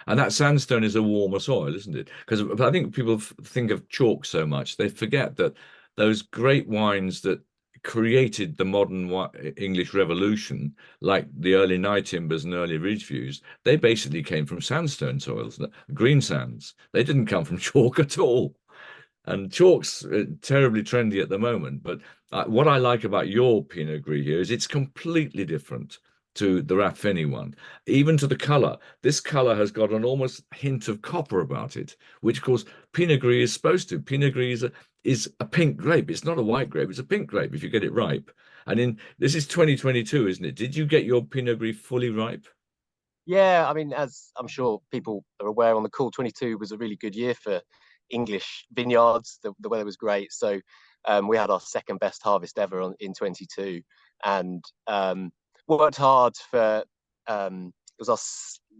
And that sandstone is a warmer soil, isn't it? Because I think people think of chalk so much, they forget that those great wines that created the modern English Revolution, like the early Nye Timbers and early Ridgevews, they basically came from sandstone soils, green sands. They didn't come from chalk at all. And chalk's terribly trendy at the moment. But what I like about your Pinot Gris here is it's completely different to the Rathfinny one, even to the color. This color has got an almost hint of copper about it, which of course Pinot Gris is supposed to. Pinot Gris is a pink grape. It's not a white grape. It's a pink grape if you get it ripe. And this is 2022, isn't it? Did you get your Pinot Gris fully ripe? Yeah, I mean, as I'm sure people are aware on the call, 22 was a really good year for English vineyards. The weather was great. So we had our second best harvest ever in 22, and worked hard for, it was our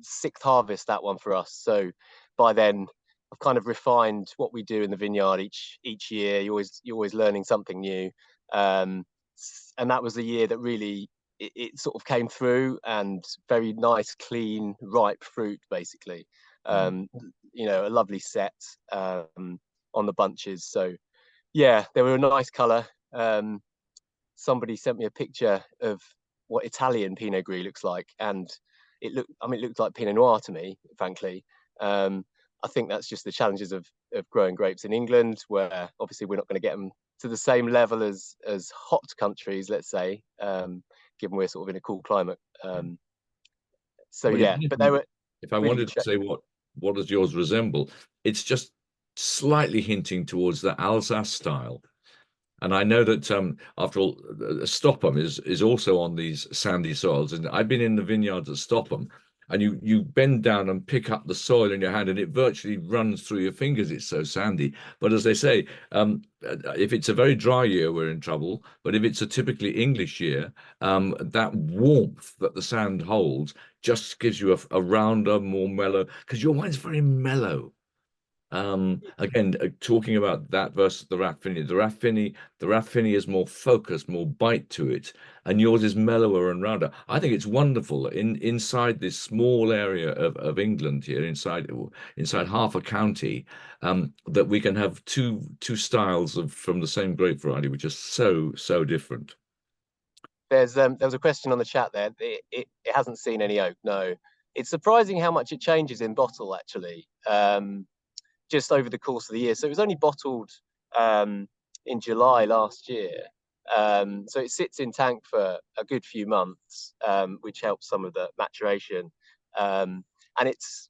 sixth harvest, that one for us. So by then I've kind of refined what we do in the vineyard each year. You're always learning something new. And that was the year that really it sort of came through, and very nice, clean, ripe fruit, basically. You know, a lovely set on the bunches. So yeah, they were a nice color. Somebody sent me a picture of what Italian Pinot Gris looks like, and it looked like Pinot Noir to me, frankly. I think that's just the challenges of growing grapes in England, where obviously we're not going to get them to the same level as hot countries, let's say, given we're sort of in a cool climate. So well, yeah, but they were. If I really wanted to say what does yours resemble, it's just slightly hinting towards the Alsace style. And I know that after all, Stopham is also on these sandy soils. And I've been in the vineyards at Stopham, and you bend down and pick up the soil in your hand, and it virtually runs through your fingers. It's so sandy. But as they say, if it's a very dry year, we're in trouble. But if it's a typically English year, that warmth that the sand holds just gives you a rounder, more mellow, because your wine's very mellow. Again, talking about that versus the Rathfinny. The Rathfinny is more focused, more bite to it, and yours is mellower and rounder. I think it's wonderful inside this small area of England here, inside half a county, that we can have two styles from the same grape variety, which are so different. There was a question on the chat there. It hasn't seen any oak. No, it's surprising how much it changes in bottle, actually. Just over the course of the year. So it was only bottled in July last year. So it sits in tank for a good few months, which helps some of the maturation. And it's,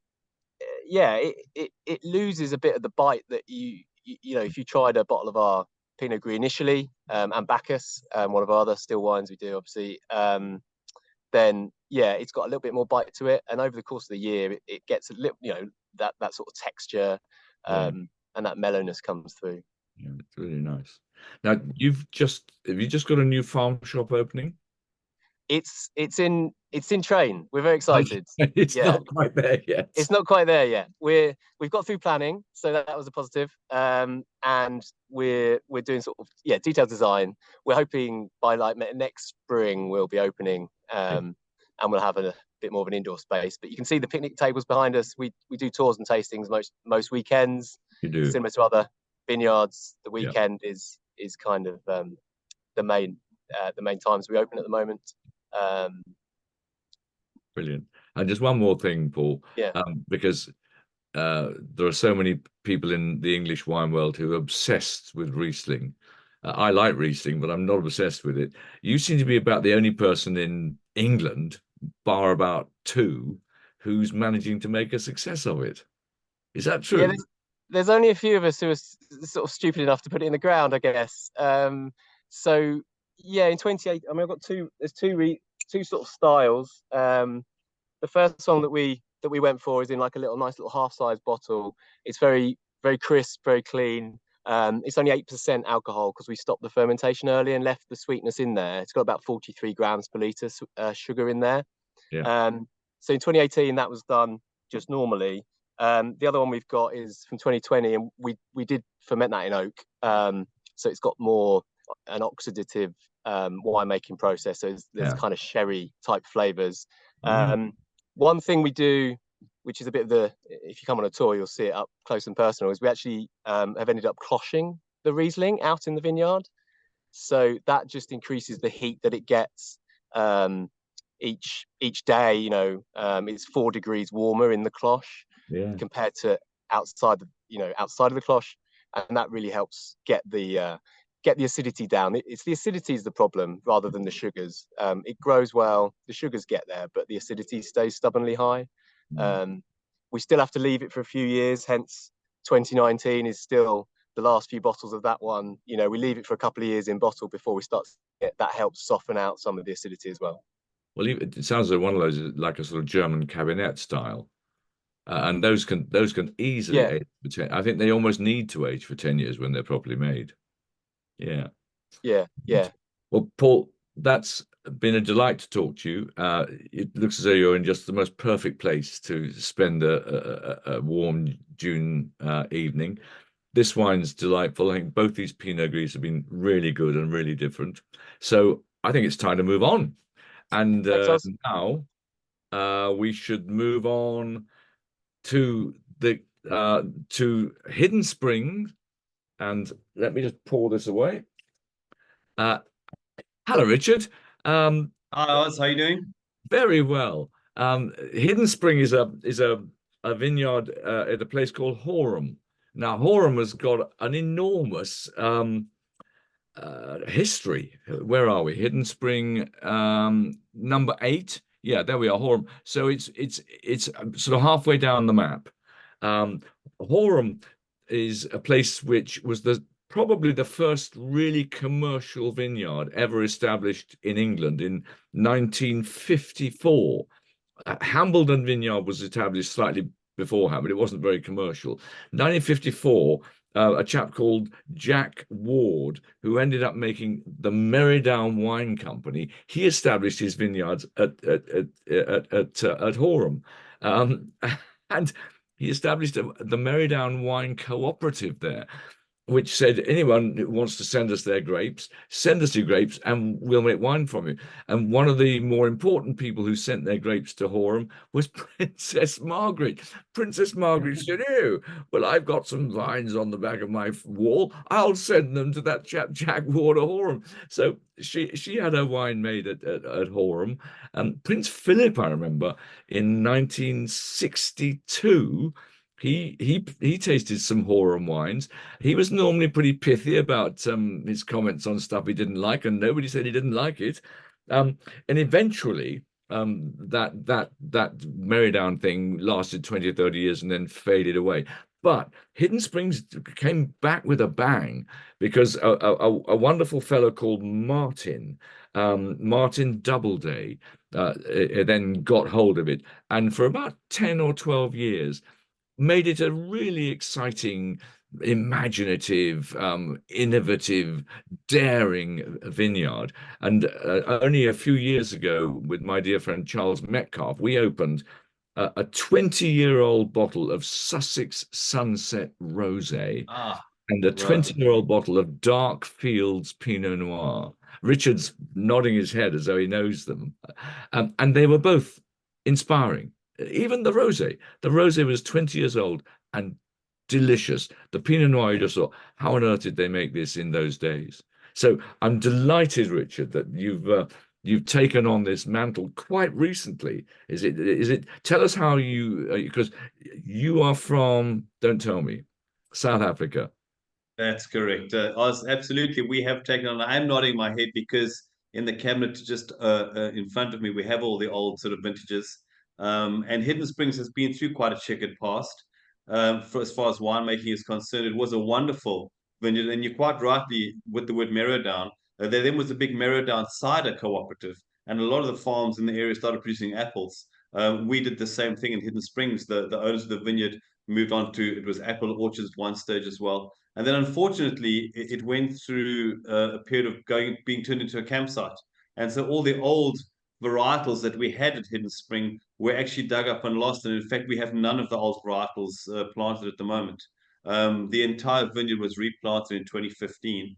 yeah, it loses a bit of the bite that you know, if you tried a bottle of our Pinot Gris initially, and Bacchus, one of our other still wines we do, obviously, then yeah, it's got a little bit more bite to it. And over the course of the year, it gets a little, you know, that sort of texture, and that mellowness comes through. Yeah, it's really nice. Now have you just got a new farm shop opening? It's in train. We're very excited. It's not quite there yet. It's not quite there yet. We've got through planning, so that was a positive. And we're doing sort of detailed design. We're hoping by like next spring we'll be opening, and we'll have a bit more of an indoor space. But you can see the picnic tables behind us. We do tours and tastings most weekends. You do. Similar to other vineyards, the weekend is kind of the main times we open at the moment. Brilliant. And just one more thing, Paul, because there are so many people in the English wine world who are obsessed with Riesling. I like Riesling, but I'm not obsessed with it. You seem to be about the only person in England, bar about two, who's managing to make a success of it. Is that true? Yeah, there's only a few of us who are sort of stupid enough to put it in the ground, I guess. So yeah, in 28, I mean, I've got there's two sort of styles. The first one that we went for is in like a nice little half-size bottle. It's very, very crisp, very clean. It's only 8% alcohol because we stopped the fermentation early and left the sweetness in there. It's got about 43 grams per litre sugar in there. Yeah. So in 2018, that was done just normally. The other one we've got is from 2020, and we did ferment that in oak. So it's got more an oxidative winemaking process. So there's kind of sherry type flavors. One thing we do, which is a bit of if you come on a tour, you'll see it up close and personal, is we actually have ended up cloching the Riesling out in the vineyard. So that just increases the heat that it gets each day. You know, it's 4 degrees warmer in the cloche compared to outside of the cloche, and that really helps get the acidity down. It's the acidity is the problem rather than the sugars. It grows well, the sugars get there, but the acidity stays stubbornly high. We still have to leave it for a few years, hence 2019 is still the last few bottles of that one. You know, we leave it for a couple of years in bottle before we start. That helps soften out some of the acidity as well. Well, it sounds like one of those is like a sort of German cabinet style. And those can easily age for 10. I think they almost need to age for 10 years when they're properly made. Yeah. Well, Paul, that's been a delight to talk to you. It looks as though you're in just the most perfect place to spend a warm June evening. This wine's delightful. I think both these Pinot Gris have been really good and really different. So I think it's time to move on. And now we should move on to Hidden Springs. And let me just pour this away. Hello, Richard. Hi, Oz. How you doing? Very well. Hidden Spring is a vineyard at a place called Horham. Now, Horham has got an enormous history. Where are we? Hidden Spring, number 8. Yeah, there we are, Horham. So it's sort of halfway down the map. Horham is a place which was probably the first really commercial vineyard ever established in England in 1954. Hambledon Vineyard was established slightly beforehand, but it wasn't very commercial. 1954, a chap called Jack Ward, who ended up making the Meridown Wine Company, he established his vineyards at Horham, and he established the Meridown Wine Cooperative there, which said, anyone who wants to send us their grapes, send us your grapes and we'll make wine from you. And one of the more important people who sent their grapes to Horham was Princess Margaret. Princess Margaret said, oh, well, I've got some vines on the back of my wall. I'll send them to that chap, Jack Ward at Horham. So she had her wine made at Horham. Prince Philip, I remember, in 1962, he tasted some Horham wines. He was normally pretty pithy about his comments on stuff he didn't like, and nobody said he didn't like it. And eventually, that Meridown thing lasted 20 or 30 years and then faded away. But Hidden Springs came back with a bang because a wonderful fellow called Martin Doubleday then got hold of it, and for about 10 or 12 years made it a really exciting, imaginative, innovative, daring vineyard. And only a few years ago, with my dear friend Charles Metcalf, we opened a 20-year-old bottle of Sussex Sunset Rosé and a 20-year-old bottle of Dark Fields Pinot Noir. Richard's nodding his head as though he knows them. And they were both inspiring. Even the rosé was 20 years old and delicious. The Pinot Noir, you just thought, how on earth did they make this in those days? So I'm delighted, Richard, that you've taken on this mantle quite recently. Is it? Tell us how because you are from, don't tell me, South Africa. That's correct. Absolutely, we have taken on. I'm nodding my head because in the cabinet just in front of me, we have all the old sort of vintages. And Hidden Springs has been through quite a checkered past. For as far as winemaking is concerned, it was a wonderful vineyard, and you're quite rightly with the word Meridown. There then was a big Merrowdown cider cooperative, and a lot of the farms in the area started producing apples. We did the same thing in Hidden Springs. The owners of the vineyard moved on to, it was apple orchards at one stage as well. And then unfortunately, it went through a period of being turned into a campsite. And so all the old varietals that we had at Hidden Spring were actually dug up and lost. And in fact, we have none of the old varietals planted at the moment. The entire vineyard was replanted in 2015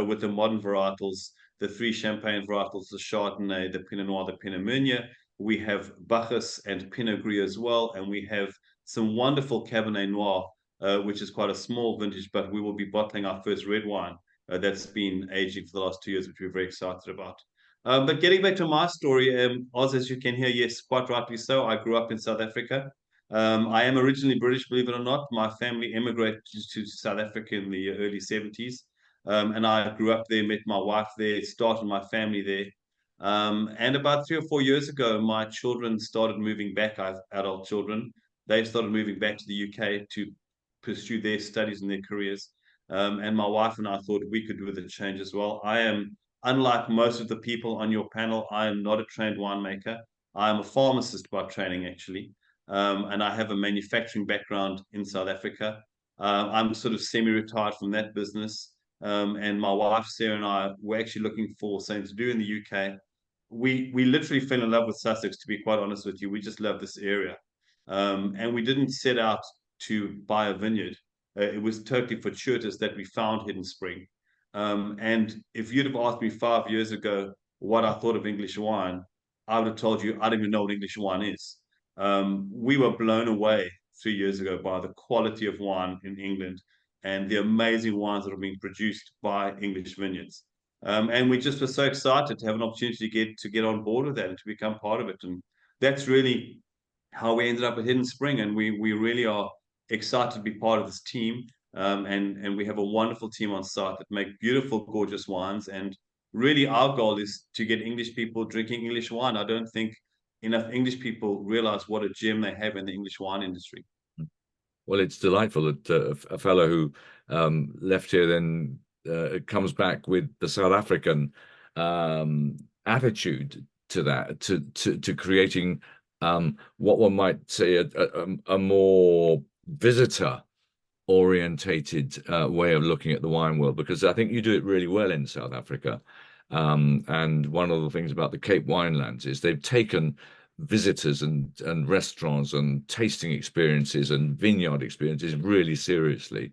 with the modern varietals, the 3 champagne varietals, the Chardonnay, the Pinot Noir, the Pinot Meunier. We have Bacchus and Pinot Gris as well, and we have some wonderful Cabernet Noir, which is quite a small vintage, but we will be bottling our first red wine that's been aging for the last 2 years, which we're very excited about. But getting back to my story, Oz, as you can hear, yes, quite rightly so. I grew up in South Africa. I am originally British, believe it or not. My family immigrated to South Africa in the early 70s. And I grew up there, met my wife there, started my family there. And about 3 or 4 years ago, my children started moving back. I have adult children. They started moving back to the UK to pursue their studies and their careers. And my wife and I thought we could do with a change as well. I am, unlike most of the people on your panel, I am not a trained winemaker. I am a pharmacist by training, actually. And I have a manufacturing background in South Africa. I'm sort of semi-retired from that business. And my wife, Sarah, and I were actually looking for something to do in the UK. We literally fell in love with Sussex, to be quite honest with you. We just love this area. And we didn't set out to buy a vineyard. It was totally fortuitous that we found Hidden Spring. And if you'd have asked me 5 years ago what I thought of English wine, I would have told you I don't even know what English wine is. We were blown away 3 years ago by the quality of wine in England and the amazing wines that are being produced by English vineyards. And we just were so excited to have an opportunity to get on board with that and to become part of it. And that's really how we ended up at Hidden Spring. And we really are excited to be part of this team. And we have a wonderful team on site that make beautiful, gorgeous wines. And really our goal is to get English people drinking English wine. I don't think enough English people realize what a gem they have in the English wine industry. Well, it's delightful that a fellow who left here then comes back with the South African attitude to that, to creating what one might say a more visitor orientated way of looking at the wine world, because I think you do it really well in South Africa. And one of the things about the Cape Winelands is they've taken visitors and restaurants and tasting experiences and vineyard experiences really seriously.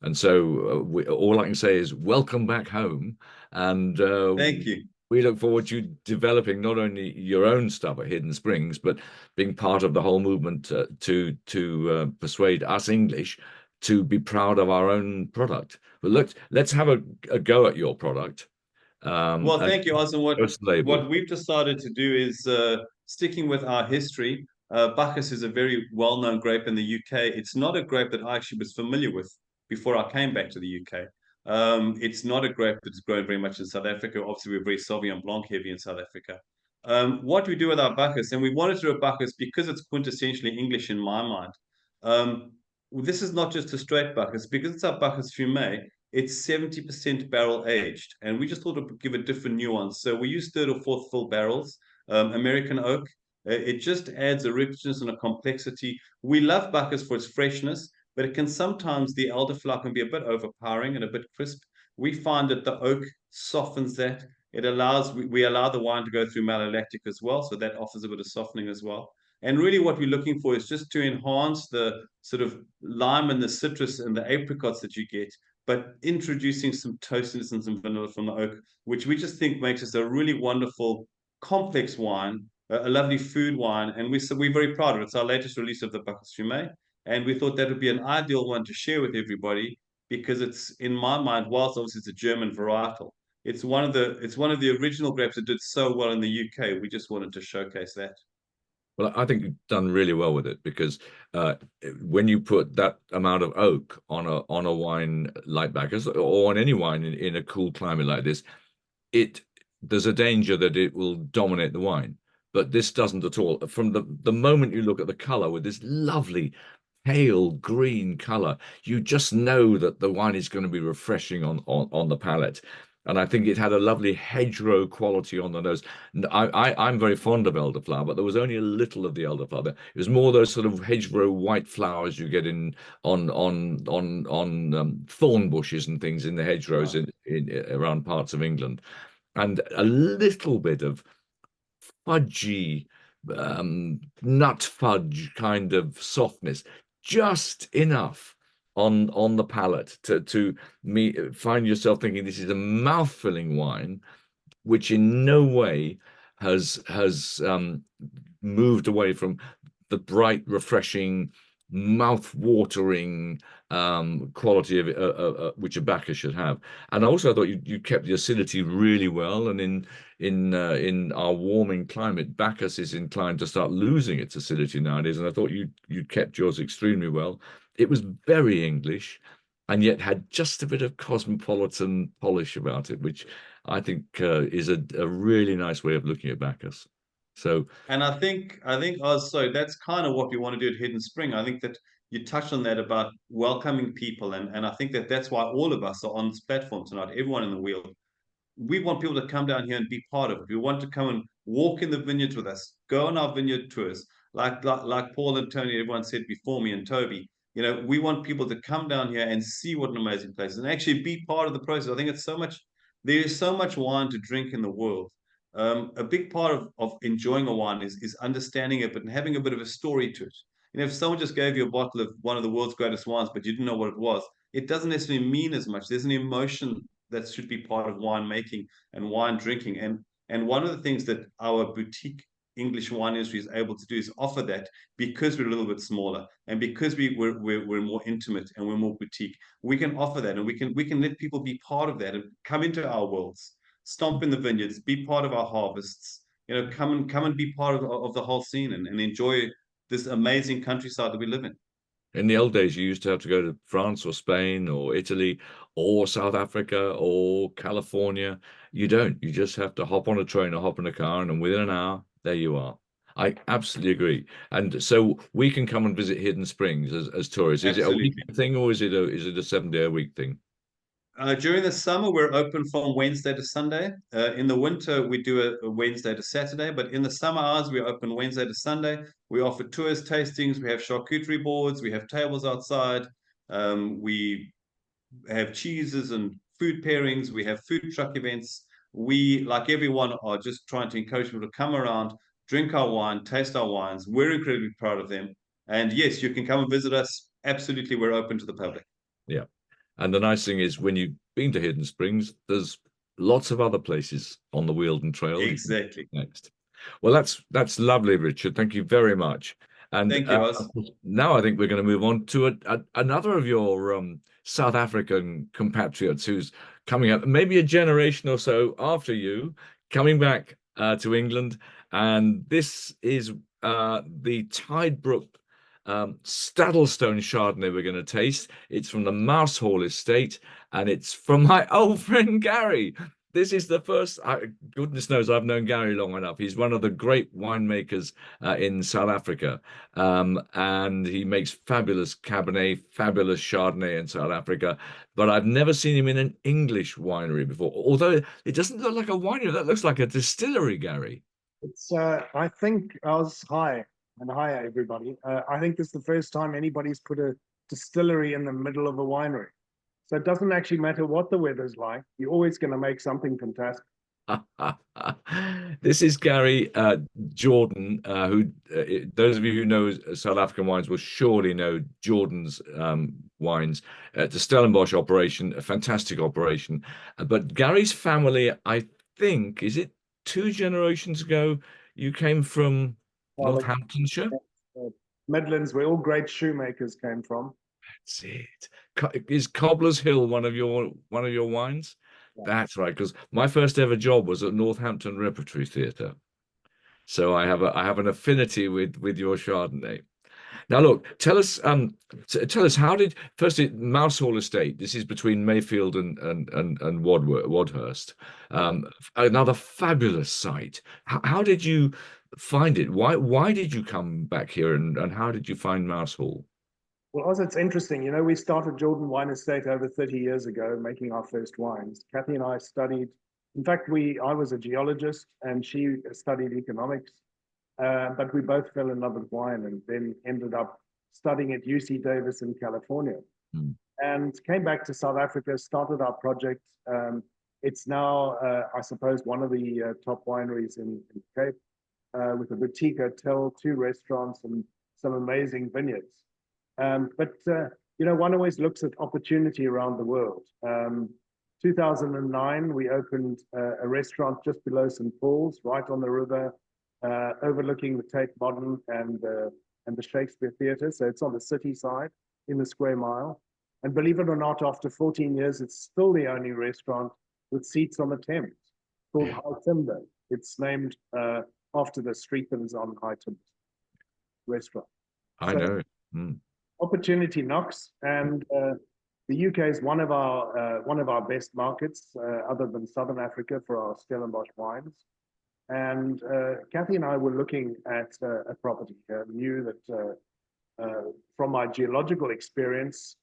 And so all I can say is welcome back home. And thank you. We look forward to you developing not only your own stuff at Hidden Springs, but being part of the whole movement to persuade us English to be proud of our own product. But let's have a go at your product. Well, thank you, Oz. And what we've decided to do is sticking with our history. Bacchus is a very well-known grape in the UK. It's not a grape that I actually was familiar with before I came back to the UK. It's not a grape that's grown very much in South Africa. Obviously, we're very Sauvignon Blanc heavy in South Africa. What we do with our Bacchus, and we wanted to do a Bacchus because it's quintessentially English in my mind. This is not just a straight Bacchus. Because it's our Bacchus Fumé, it's 70% barrel aged. And we just thought it would give a different nuance. So we use 3rd or 4th fill barrels, American oak. It just adds a richness and a complexity. We love Bacchus for its freshness, but it can sometimes, the elderflower can be a bit overpowering and a bit crisp. We find that the oak softens that. It allows, we allow the wine to go through malolactic as well, so that offers a bit of softening as well. And really what we're looking for is just to enhance the sort of lime and the citrus and the apricots that you get, but introducing some toastiness and some vanilla from the oak, which we just think makes us a really wonderful, complex wine, a lovely food wine. And we're very proud of it. It's our latest release of the Bacchus Fumé. And we thought that would be an ideal one to share with everybody because it's, in my mind, whilst obviously it's a German varietal, it's one of the original grapes that did so well in the UK. We just wanted to showcase that. Well, I think you've done really well with it because when you put that amount of oak on a wine like Bacchus or on any wine in a cool climate like this, there's a danger that it will dominate the wine. But this doesn't at all. From the moment you look at the color with this lovely pale green color, you just know that the wine is going to be refreshing on the palate. And I think it had a lovely hedgerow quality on the nose. I'm very fond of elderflower, but there was only a little of the elderflower. It was more those sort of hedgerow white flowers you get in on thorn bushes and things in the hedgerows in around parts of England, and a little bit of fudgy, nut fudge kind of softness, just enough on the palate to find yourself thinking this is a mouth-filling wine, which in no way has moved away from the bright, refreshing, mouth-watering quality of which a Bacchus should have. And also, I thought you kept the acidity really well. And in our warming climate, Bacchus is inclined to start losing its acidity nowadays. And I thought you kept yours extremely well. It was very English, and yet had just a bit of cosmopolitan polish about it, which I think is a really nice way of looking at Bacchus. So, and I think Oz, so that's kind of what we want to do at Hidden Spring. I think that you touched on that about welcoming people, and I think that that's why all of us are on this platform tonight. Everyone in the Weald, we want people to come down here and be part of it. We want to come and walk in the vineyards with us, go on our vineyard tours, like Paul and Tony, everyone said before me, and Toby. You know, we want people to come down here and see what an amazing place is, and actually be part of the process. I think it's so much. There is so much wine to drink in the world. A big part of enjoying a wine is understanding it, but having a bit of a story to it. You know, if someone just gave you a bottle of one of the world's greatest wines, but you didn't know what it was, it doesn't necessarily mean as much. There's an emotion that should be part of wine making and wine drinking. And one of the things that our boutique English wine industry is able to do is offer that, because we're a little bit smaller and because we're more intimate and we're more boutique. We can offer that, and we can let people be part of that and come into our worlds, stomp in the vineyards, be part of our harvests. You know, come and be part of the whole scene and enjoy this amazing countryside that we live in. In the old days, you used to have to go to France or Spain or Italy or South Africa or California. You don't. You just have to hop on a train or hop in a car, and within an hour, there you are. I absolutely agree. And so we can come and visit Hidden Springs as tourists. Is Absolutely. it a weekend thing, or is it a 7-day-a-week thing? During the summer, we're open from Wednesday to Sunday. In the winter, we do a Wednesday to Saturday. But in the summer hours, we're open Wednesday to Sunday. We offer tours, tastings. We have charcuterie boards. We have tables outside. We have cheeses and food pairings. We have food truck events. We, like everyone, are just trying to encourage people to come around, drink our wine, taste our wines. We're incredibly proud of them. And yes, you can come and visit us. Absolutely, we're open to the public. Yeah. And the nice thing is, when you've been to Hidden Springs, there's lots of other places on the Wealden Trail. Exactly. Next. Well, that's lovely, Richard. Thank you very much. And thank you, Oz. Now I think we're going to move on to another of your South African compatriots who's coming up, maybe a generation or so after you, coming back to England. And this is the Tidebrook Staddlestone Chardonnay we're going to taste. It's from the Mousehall estate, and it's from my old friend Gary. This is the first, goodness knows I've known Gary long enough. He's one of the great winemakers in South Africa, and he makes fabulous Cabernet, fabulous Chardonnay in South Africa, but I've never seen him in an English winery before, although it doesn't look like a winery. That looks like a distillery, Gary. It's, I think, Oz, hi, and hi, everybody. I think this is the first time anybody's put a distillery in the middle of a winery. So it doesn't actually matter what the weather's like. You're always going to make something fantastic. This is Gary Jordan, who those of you who know South African wines will surely know Jordan's wines. It's a Stellenbosch operation, a fantastic operation. But Gary's family, I think, is it 2 generations ago, you came from Northamptonshire? Midlands, where all great shoemakers came from. That's it. Is Cobbler's Hill one of your wines? Yeah. That's right, because my first ever job was at Northampton Repertory Theatre, so I have an affinity with your Chardonnay. Now, look, tell us how did firstly Mousehall Estate. This is between Mayfield and Wadhurst. Another fabulous site. How did you find it? Why did you come back here, and how did you find Mousehall? Well, Oz, it's interesting. You know, we started Jordan Wine Estate over 30 years ago, making our first wines. Kathy and I studied, in fact, I was a geologist and she studied economics, but we both fell in love with wine and then ended up studying at UC Davis in California. And came back to South Africa, started our project. It's now, I suppose, one of the top wineries in Cape, with a boutique hotel, 2 restaurants, and some amazing vineyards. But you know, one always looks at opportunity around the world. 2009, we opened a restaurant just below St. Paul's, right on the river, overlooking the Tate Modern and the Shakespeare Theatre. So it's on the city side in the square mile. And believe it or not, after 14 years, it's still the only restaurant with seats on the Thames, called High Timber. It's named after the street that is on High Timber restaurant. I know. Opportunity knocks, and the UK is one of our best markets, other than Southern Africa, for our Stellenbosch wines. And Kathy and I were looking at a property, knew that from my geological experience,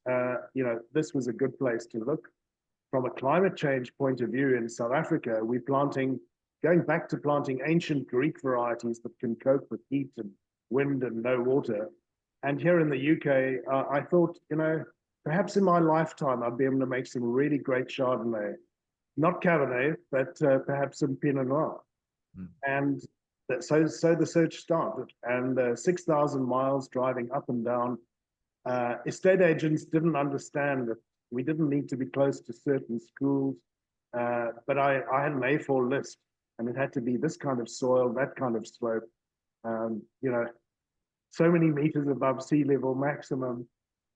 you know, this was a good place to look. From a climate change point of view in South Africa, we're going back to planting ancient Greek varieties that can cope with heat and wind and no water. And here in the UK, I thought, you know, perhaps in my lifetime, I'll be able to make some really great Chardonnay. Not Cabernet, but perhaps some Pinot Noir. And so the search started. And 6,000 miles driving up and down. Estate agents didn't understand that we didn't need to be close to certain schools. But I had an A4 list, and it had to be this kind of soil, that kind of slope. You know, so many meters above sea level maximum,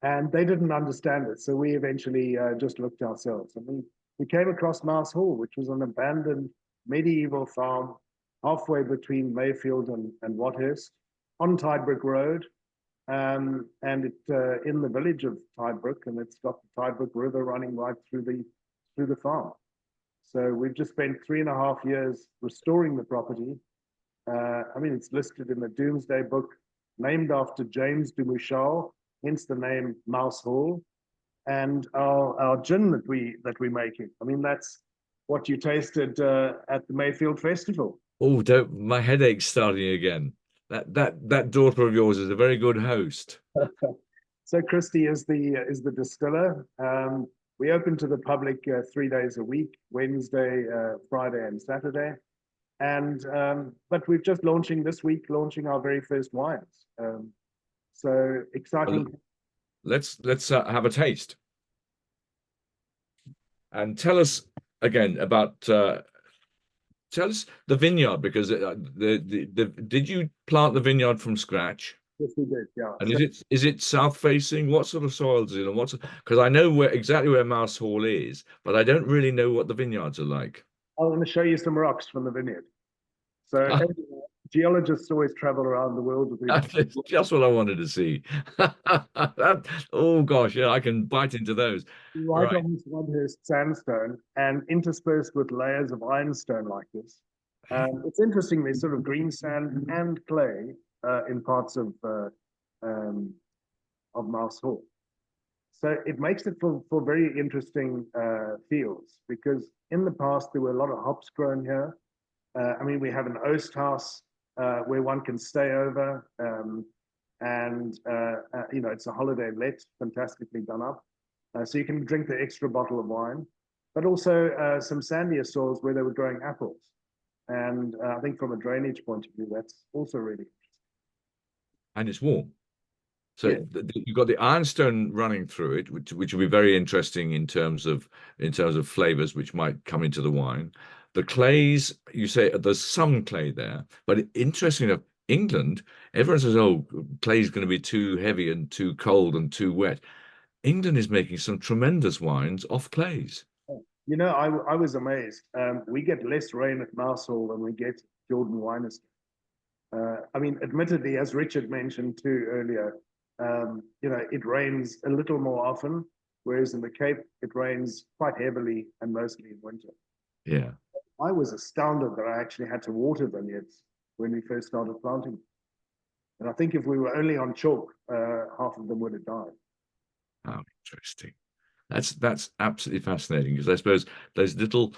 and they didn't understand it. So we eventually just looked ourselves, and we came across Mouse Hall, which was an abandoned medieval farm halfway between Mayfield and Wathurst on Tidebrook Road, and it in the village of Tidebrook, and it's got the Tidebrook River running right through the farm. So we've just spent 3.5 years restoring the property. I mean, it's listed in the Doomsday Book, named after James de Mouchal, hence the name Mouse Hall. And our gin that we're making, I mean, that's what you tasted at the Mayfield Festival. Oh, my headache's starting again. That daughter of yours is a very good host. So Christy is the distiller. We open to the public 3 days a week, Wednesday, Friday, and Saturday. And but we've just launching our very first wines. So exciting. Well, let's have a taste. And tell us again about tell us the vineyard, because did you plant the vineyard from scratch? Yes, we did. Yeah. And is it south facing? What sort of soils is it? And because I know exactly where Mouse Hall is, but I don't really know what the vineyards are like. I'm going to show you some rocks from the vineyard. So geologists always travel around the world with these. That's just what I wanted to see. Oh gosh, yeah, I can bite into those. Right on this Wathurst sandstone and interspersed with layers of ironstone like this. It's interesting, there's sort of green sand and clay in parts of Mouse Hall. So it makes it for very interesting fields, because in the past there were a lot of hops grown here. I mean, we have an oast house where one can stay over, and you know, it's a holiday let, fantastically done up. So you can drink the extra bottle of wine, but also some sandier soils where they were growing apples. And I think from a drainage point of view, that's also really interesting. And it's warm. So yeah. You've got the ironstone running through it, which will be very interesting in terms of flavors which might come into the wine. The clays, you say there's some clay there, but interesting enough, England, everyone says, oh, clay is going to be too heavy and too cold and too wet. England is making some tremendous wines off clays. You know, I was amazed. We get less rain at Mouse Hall than we get Jordan Wine Estate. I mean, admittedly, as Richard mentioned too earlier, you know, it rains a little more often, whereas in the Cape, it rains quite heavily and mostly in winter. Yeah. I was astounded that I actually had to water vineyards when we first started planting. And I think if we were only on chalk, half of them would have died. How interesting. That's absolutely fascinating, because I suppose those little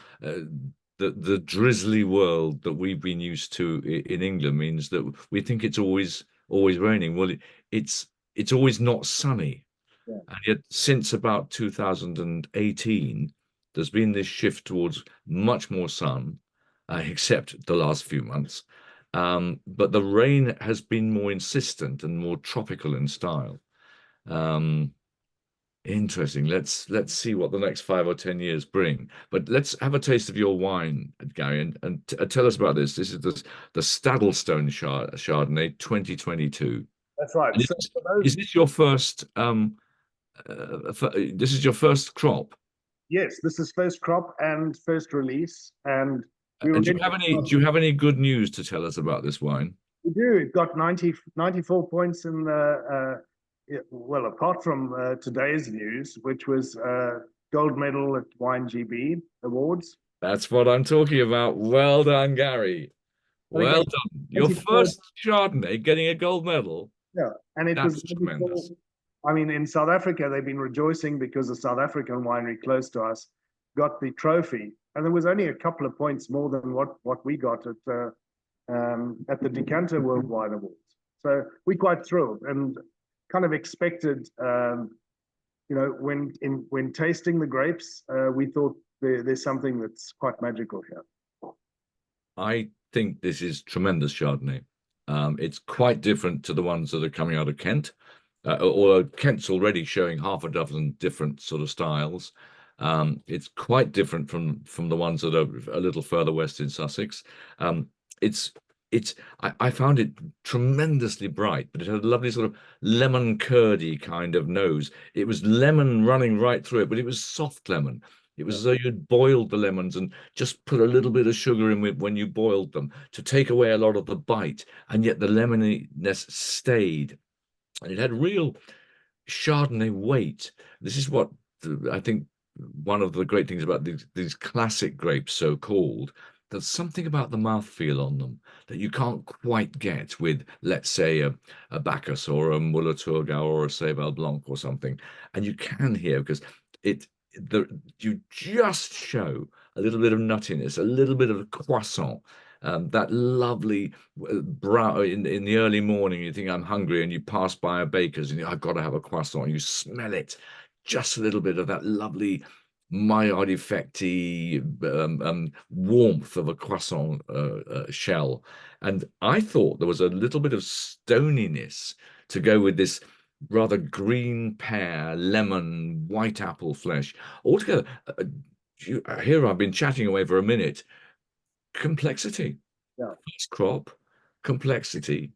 the drizzly world that we've been used to in England means that we think it's always raining. Well, it's always not sunny. Yeah. And yet since about 2018, there's been this shift towards much more sun, except the last few months. But the rain has been more insistent and more tropical in style. Interesting. Let's see what the next 5 or 10 years bring. But let's have a taste of your wine, Gary, and tell us about this. This is the Staddlestone Chardonnay 2022. That's right. And So for those, is this your first? This is your first crop. yes, this is first crop and first release, and And do you have any good news to tell us about this wine? We do. It got 94 points in the well, apart from today's news, which was gold medal at Wine GB Awards. That's what I'm talking about. Well done, Gary. Well done. Your first Chardonnay getting a gold medal. Yeah, and it was tremendous. I mean, in South Africa, they've been rejoicing because a South African winery close to us got the trophy, and there was only a couple of points more than what we got at the Decanter World Wine Awards. So we're quite thrilled and kind of expected. You know, when tasting the grapes, we thought there's something that's quite magical here. I think this is tremendous Chardonnay. It's quite different to the ones that are coming out of Kent. Although Kent's already showing half a dozen different sort of styles. It's quite different from the ones that are a little further west in Sussex. I found it tremendously bright, but it had a lovely sort of lemon curdy kind of nose. It was lemon running right through it, but it was soft lemon. It was as though you'd boiled the lemons and just put a little bit of sugar in when you boiled them to take away a lot of the bite, and yet the lemoniness stayed. And it had real Chardonnay weight. This is what I think one of the great things about these classic grapes, so called, there's something about the mouthfeel on them that you can't quite get with, let's say, a Bacchus or a Müller-Thurgau or a Seyval Blanc or something. And you can hear, because you just show a little bit of nuttiness, a little bit of croissant. That lovely brown in the early morning, you think I'm hungry, and you pass by a baker's and I've got to have a croissant. You smell it, just a little bit of that lovely Maillard effecty warmth of a croissant shell. And I thought there was a little bit of stoniness to go with this rather green pear, lemon, white apple flesh. Altogether, here I've been chatting away for a minute. Complexity. Yeah. First crop, complexity.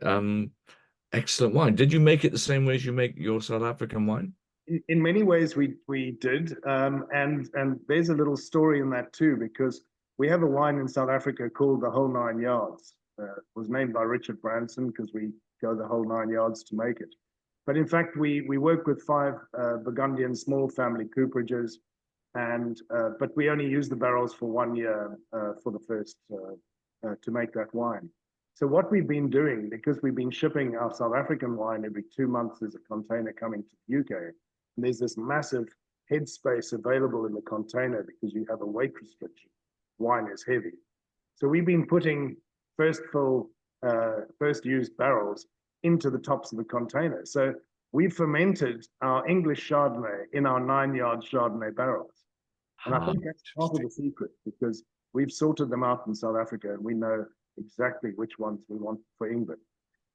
Excellent wine. Did you make it the same way as you make your South African wine? In many ways, we did, and there's a little story in that too, because we have a wine in South Africa called the Whole 9 Yards. It was named by Richard Branson because we go the whole 9 yards to make it. But in fact, we work with 5 Burgundian small family cooperages, and but we only use the barrels for 1 year for the first to make that wine. So what we've been doing, because we've been shipping our South African wine every 2 months, there's a container coming to the UK. And there's this massive headspace available in the container because you have a weight restriction. Wine is heavy. So we've been putting first used barrels into the tops of the container. So we fermented our English Chardonnay in our 9 yard Chardonnay barrels. And I think that's part of the secret, because we've sorted them out in South Africa and we know exactly which ones we want for England,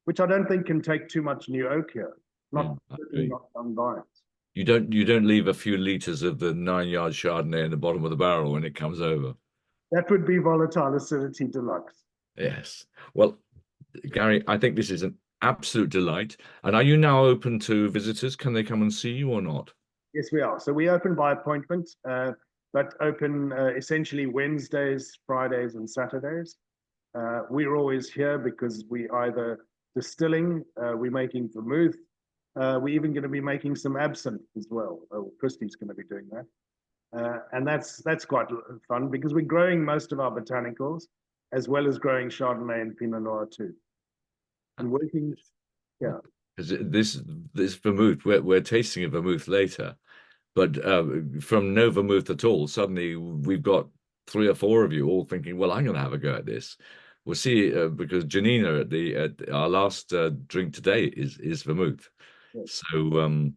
which I don't think can take too much new oak here. Not young vines. You don't leave a few liters of the 9 yard Chardonnay in the bottom of the barrel when it comes over. That would be volatile acidity deluxe. Yes. Well, Gary, I think this is an absolute delight. And are you now open to visitors? Can they come and see you or not? Yes, we are. So we open by appointment, but open essentially Wednesdays, Fridays, and Saturdays. We're always here because we either distilling, we're making vermouth. We're even going to be making some absinthe as well. Christy's going to be doing that. And that's quite fun because we're growing most of our botanicals as well as growing Chardonnay and Pinot Noir too. And working, yeah. because this vermouth, we're tasting a vermouth later, but from no vermouth at all, suddenly we've got 3 or 4 of you all thinking, well, I'm going to have a go at this. We'll see, because Janina at our last drink today is vermouth. So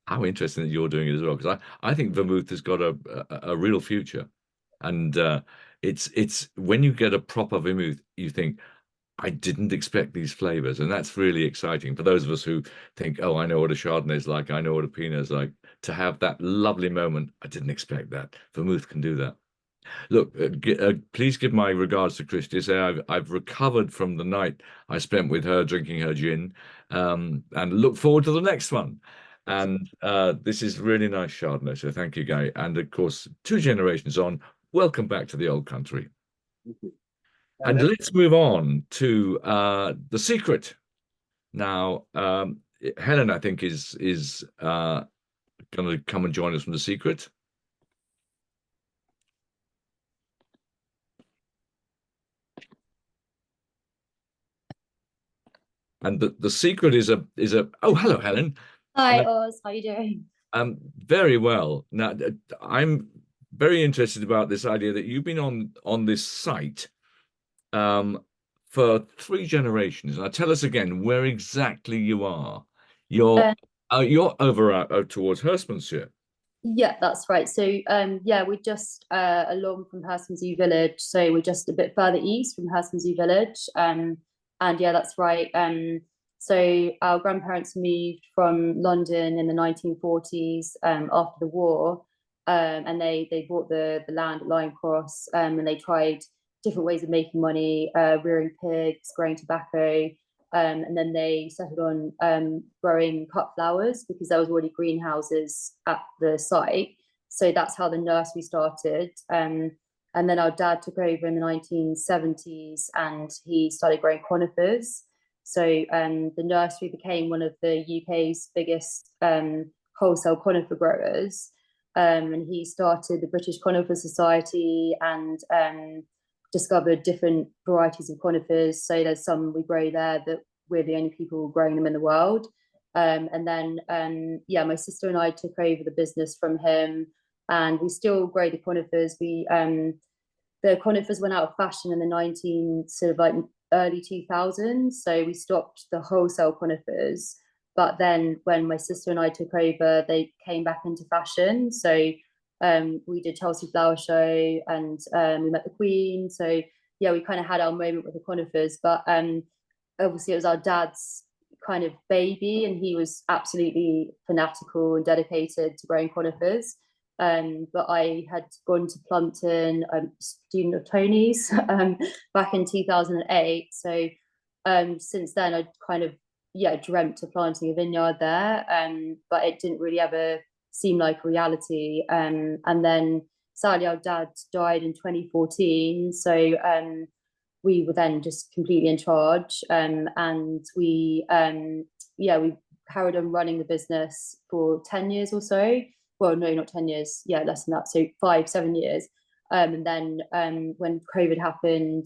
how interesting that you're doing it as well, because I think vermouth has got a real future, and it's when you get a proper vermouth, you think, I didn't expect these flavors, and that's really exciting for those of us who think, oh, I know what a Chardonnay is like, I know what a Pinot is like. To have that lovely moment, I didn't expect that. Vermouth can do that. Look, please give my regards to Christy. Say I've recovered from the night I spent with her drinking her gin, and look forward to the next one. And this is really nice Chardonnay, so thank you, Guy. And of course, 2 generations on, welcome back to the old country. Thank you. And let's move on to the secret. Now, Helen, I think, is going to come and join us from the secret. And the secret is a oh, hello, Helen. Hi, Oz. How you doing? Very well. Now, I'm very interested about this idea that you've been on this site for 3 generations. Now, tell us again where exactly you are. You're over towards Herstmonceux. Yeah, that's right. So, yeah, we're just along from Herstmonceux village. So we're just a bit further east from Herstmonceux village. And yeah, that's right. So our grandparents moved from London in the 1940s after the war, and they bought the land at Lion Cross, and they tried different ways of making money, rearing pigs, growing tobacco, and then they settled on growing cut flowers because there was already greenhouses at the site. So that's how the nursery started. And then our dad took over in the 1970s and he started growing conifers. So the nursery became one of the UK's biggest wholesale conifer growers. And he started the British Conifer Society and discovered different varieties of conifers. So there's some we grow there that we're the only people growing them in the world. And then, yeah, my sister and I took over the business from him. And we still grow the conifers. The conifers went out of fashion in the early 2000s. So we stopped the wholesale conifers. But then when my sister and I took over, they came back into fashion. So we did Chelsea Flower Show and we met the Queen. So yeah, we kind of had our moment with the conifers. But obviously it was our dad's kind of baby, and he was absolutely fanatical and dedicated to growing conifers. But I had gone to Plumpton, a student of Tony's, back in 2008. So since then, I'd kind of, dreamt of planting a vineyard there, but it didn't really ever seem like a reality. And then sadly, our dad died in 2014. So we were then just completely in charge. And we carried on running the business for 10 years or so. Well, no, not 10 years. Yeah, less than that. So 5-7 years. And then when COVID happened,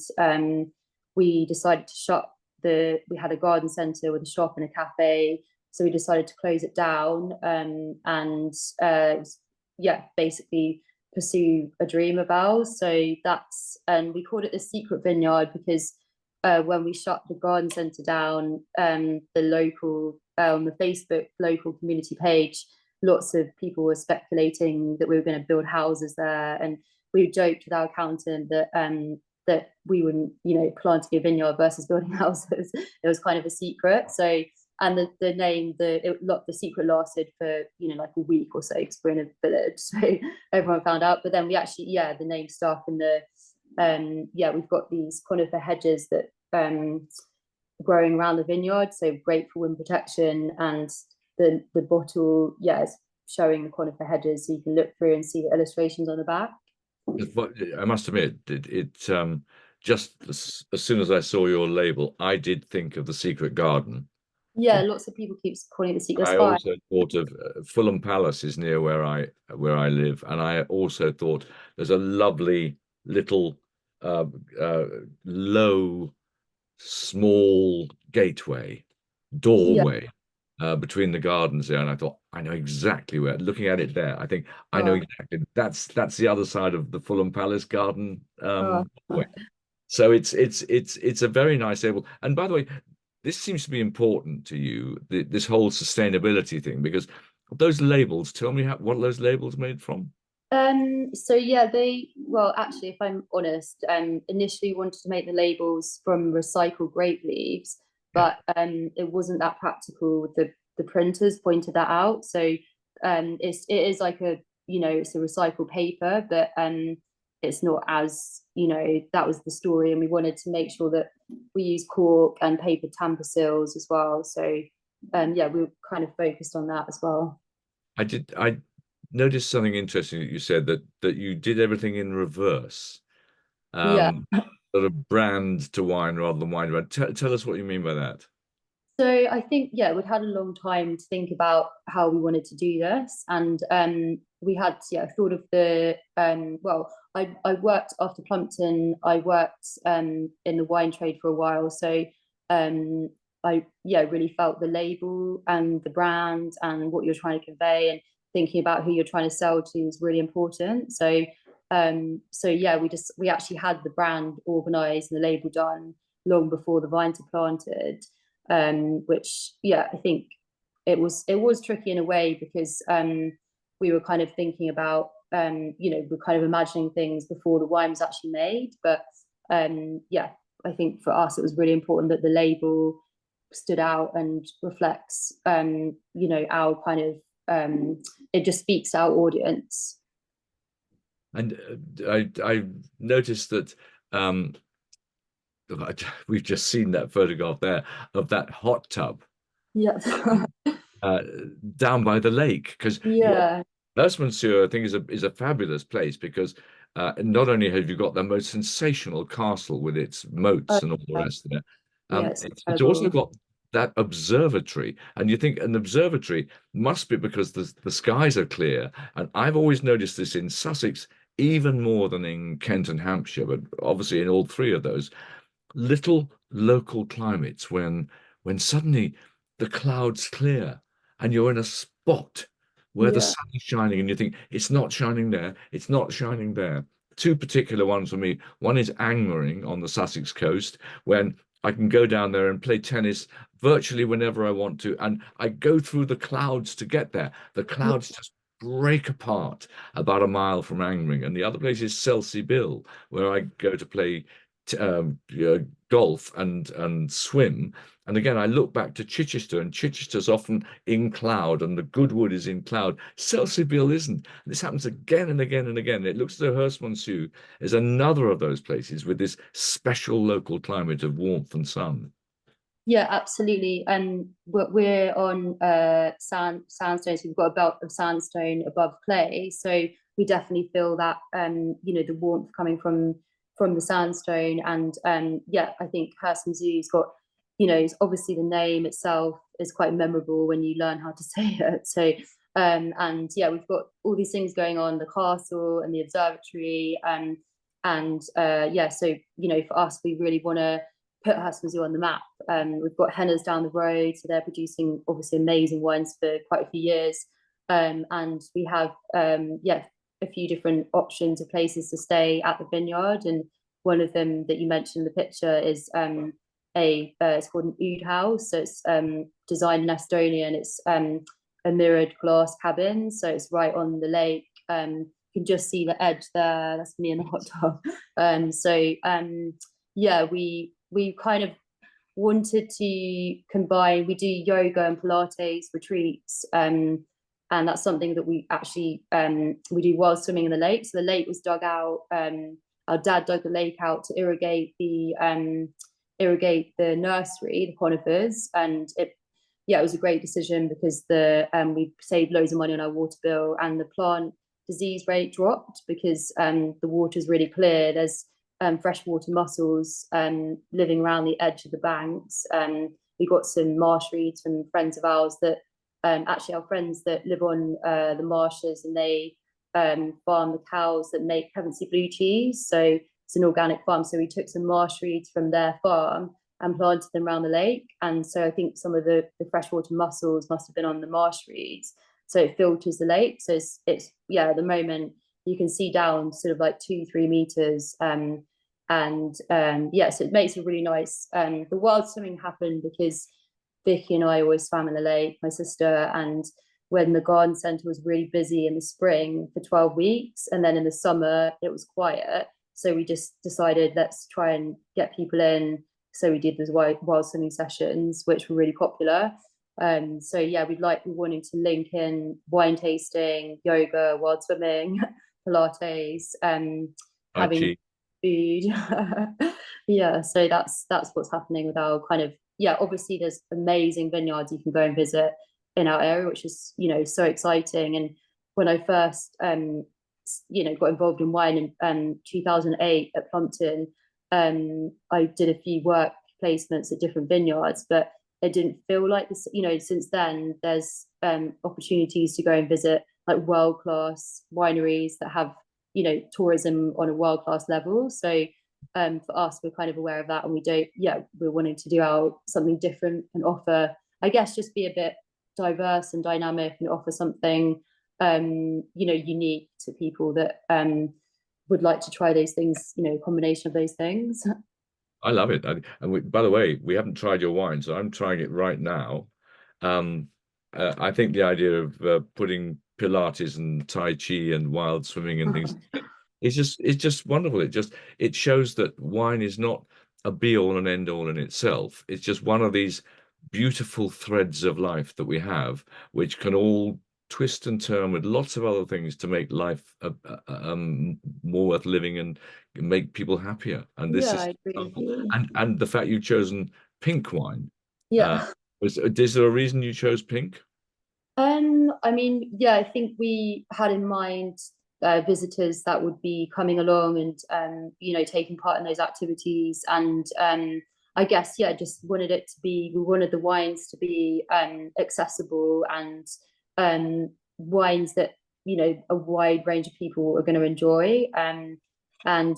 we decided to shut we had a garden centre with a shop and a cafe. So we decided to close it down and basically pursue a dream of ours. So that's, and we called it the Secret Vineyard because when we shut the garden centre down, the local, on the Facebook local community page, lots of people were speculating that we were going to build houses there, and we joked with our accountant that that we wouldn't, planting a vineyard versus building houses. It was kind of a secret. So, and the name, the secret lasted for like a week or so because we're in a village, so everyone found out. But then we actually, the name stuck, and we've got these conifer hedges that growing around the vineyard, so great for wind protection, and the bottle, is showing the conifer hedges, so you can look through and see the illustrations on the back. I must admit, it just as soon as I saw your label, I did think of the Secret Garden. Yeah, lots of people keep calling it the Secret Spire. I also thought of Fulham Palace is near where I live, and I also thought there's a lovely little low, small doorway. between the gardens there, and I thought, I know exactly where. Looking at it there, I think I know exactly. That's the other side of the Fulham Palace garden. Way. So it's a very nice label. And by the way, this seems to be important to you, this whole sustainability thing, because those labels. Tell me what are those labels made from? So yeah, well, actually, if I'm honest, initially wanted to make the labels from recycled grape leaves, but it wasn't that practical. The printers pointed that out. So it is like it's a recycled paper, but it's not as, that was the story, and we wanted to make sure that we use cork and paper tamper seals as well. So yeah, we were kind of focused on that as well. I noticed something interesting that you said, that you did everything in reverse. Yeah. Sort of brand to wine rather than wine brand. Tell us what you mean by that. So I think, we'd had a long time to think about how we wanted to do this, and we had thought of the well, I worked after Plumpton. I worked in the wine trade for a while, so I really felt the label and the brand and what you're trying to convey, and thinking about who you're trying to sell to is really important. So we actually had the brand organized and the label done long before the vines were planted, which I think it was tricky in a way, because we were kind of thinking about we're kind of imagining things before the wine was actually made. But I think for us it was really important that the label stood out and reflects our kind of it just speaks to our audience. And I noticed that we've just seen that photograph there of that hot tub. Yeah. Down by the lake, because Asman, I think, is a fabulous place, because not only have you got the most sensational castle with its moats and all the rest of it, it's also got that observatory, and you think an observatory must be because the skies are clear. And I've always noticed this in Sussex even more than in Kent and Hampshire, but obviously in all three of those little local climates, when suddenly the clouds clear and you're in a spot where the sun is shining, and you think, it's not shining there, it's not shining there. Two particular ones for me. One is Angmering on the Sussex coast, when I can go down there and play tennis virtually whenever I want to, and I go through the clouds to get there. The clouds just break apart about a mile from Angmering. And the other place is Selsey Bill, where I go to play golf and swim. And again, I look back to Chichester, and Chichester's often in cloud, and the Goodwood is in cloud. Selsey Bill isn't. This happens again and again and again. It looks as though Hurstmonceux is another of those places with this special local climate of warmth and sun. Yeah, absolutely. And we're on sandstone, so we've got a belt of sandstone above clay. So we definitely feel that the warmth coming from the sandstone. And I think Hurstmonceux's got, obviously the name itself is quite memorable when you learn how to say it. So we've got all these things going on, the castle and the observatory, so for us, we really want to put Hurstmonceux on the map. We've got Henna's down the road, so they're producing obviously amazing wines for quite a few years, and we have a few different options of places to stay at the vineyard. And one of them that you mentioned in the picture is it's called an oud house. So it's designed in Estonia, and it's a mirrored glass cabin, so it's right on the lake. You can just see the edge there. That's me in the hot tub. We kind of wanted to combine. We do yoga and Pilates retreats, and that's something that we actually we do while swimming in the lake. So the lake was dug out. Our dad dug the lake out to irrigate the nursery, the conifers, and it was a great decision, because we saved loads of money on our water bill, and the plant disease rate dropped because the water's really clear. There's freshwater mussels living around the edge of the banks. We got some marsh reeds from friends of ours that actually our friends that live on the marshes, and they farm the cows that make Pevensey blue cheese. So it's an organic farm. So we took some marsh reeds from their farm and planted them around the lake. And so I think some of the freshwater mussels must have been on the marsh reeds, so it filters the lake. So it's yeah, at the moment you can see down sort of like 2-3 meters, yeah, so it makes it really nice. The wild swimming happened because Vicky and I always swam in the lake, my sister, and when the garden centre was really busy in the spring for 12 weeks, and then in the summer it was quiet, so we just decided, let's try and get people in. So we did those wild swimming sessions, which were really popular. So yeah, we wanted to link in wine tasting, yoga, wild swimming, Pilates, having food. Yeah, so that's what's happening with our kind of, yeah, obviously there's amazing vineyards you can go and visit in our area, which is, you know, so exciting. And when I first you know, got involved in wine in 2008 at Plumpton, I did a few work placements at different vineyards, but it didn't feel like this. You know, since then there's opportunities to go and visit like world-class wineries that have, you know, tourism on a world-class level. So for us, we're kind of aware of that, and we're wanting to do something different and offer, I guess, just be a bit diverse and dynamic and offer something you know, unique to people that would like to try those things, you know, a combination of those things. I love it. By the way, we haven't tried your wine, so I'm trying it right now. I think the idea of putting Pilates and Tai Chi and wild swimming and things, it's just wonderful. It shows that wine is not a be all and end all in itself. It's just one of these beautiful threads of life that we have, which can all twist and turn with lots of other things to make life more worth living and make people happier. And this I agree. and the fact you've chosen pink wine. Yeah. Is there a reason you chose pink? I mean, yeah, I think we had in mind visitors that would be coming along and you know, taking part in those activities, and I guess, yeah, just wanted we wanted the wines to be accessible, and wines that, you know, a wide range of people are going to enjoy. And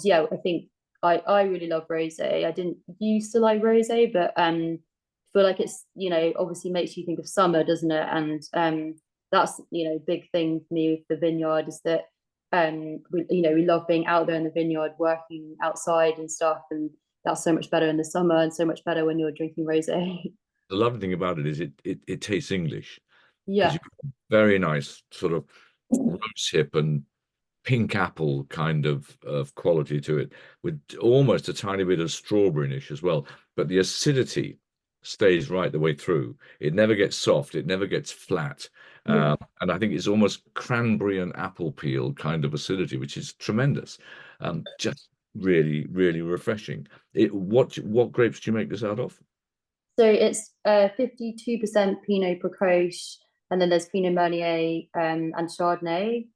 yeah, I think I really love rosé. I didn't used to like rosé, but feel like it's, you know, obviously makes you think of summer, doesn't it? And that's, you know, big thing for me with the vineyard is that we love being out there in the vineyard, working outside and stuff, and that's so much better in the summer and so much better when you're drinking rosé. The lovely thing about it is it tastes English. Yeah. Very nice sort of rosehip and pink apple kind of quality to it, with almost a tiny bit of strawberryness as well. But the acidity stays right the way through. It never gets soft. It never gets flat. And I think it's almost cranberry and apple peel kind of acidity, which is tremendous. Just really, really refreshing. What grapes do you make this out of? So it's 52% Pinot Precoce, and then there's Pinot Meunier and Chardonnay.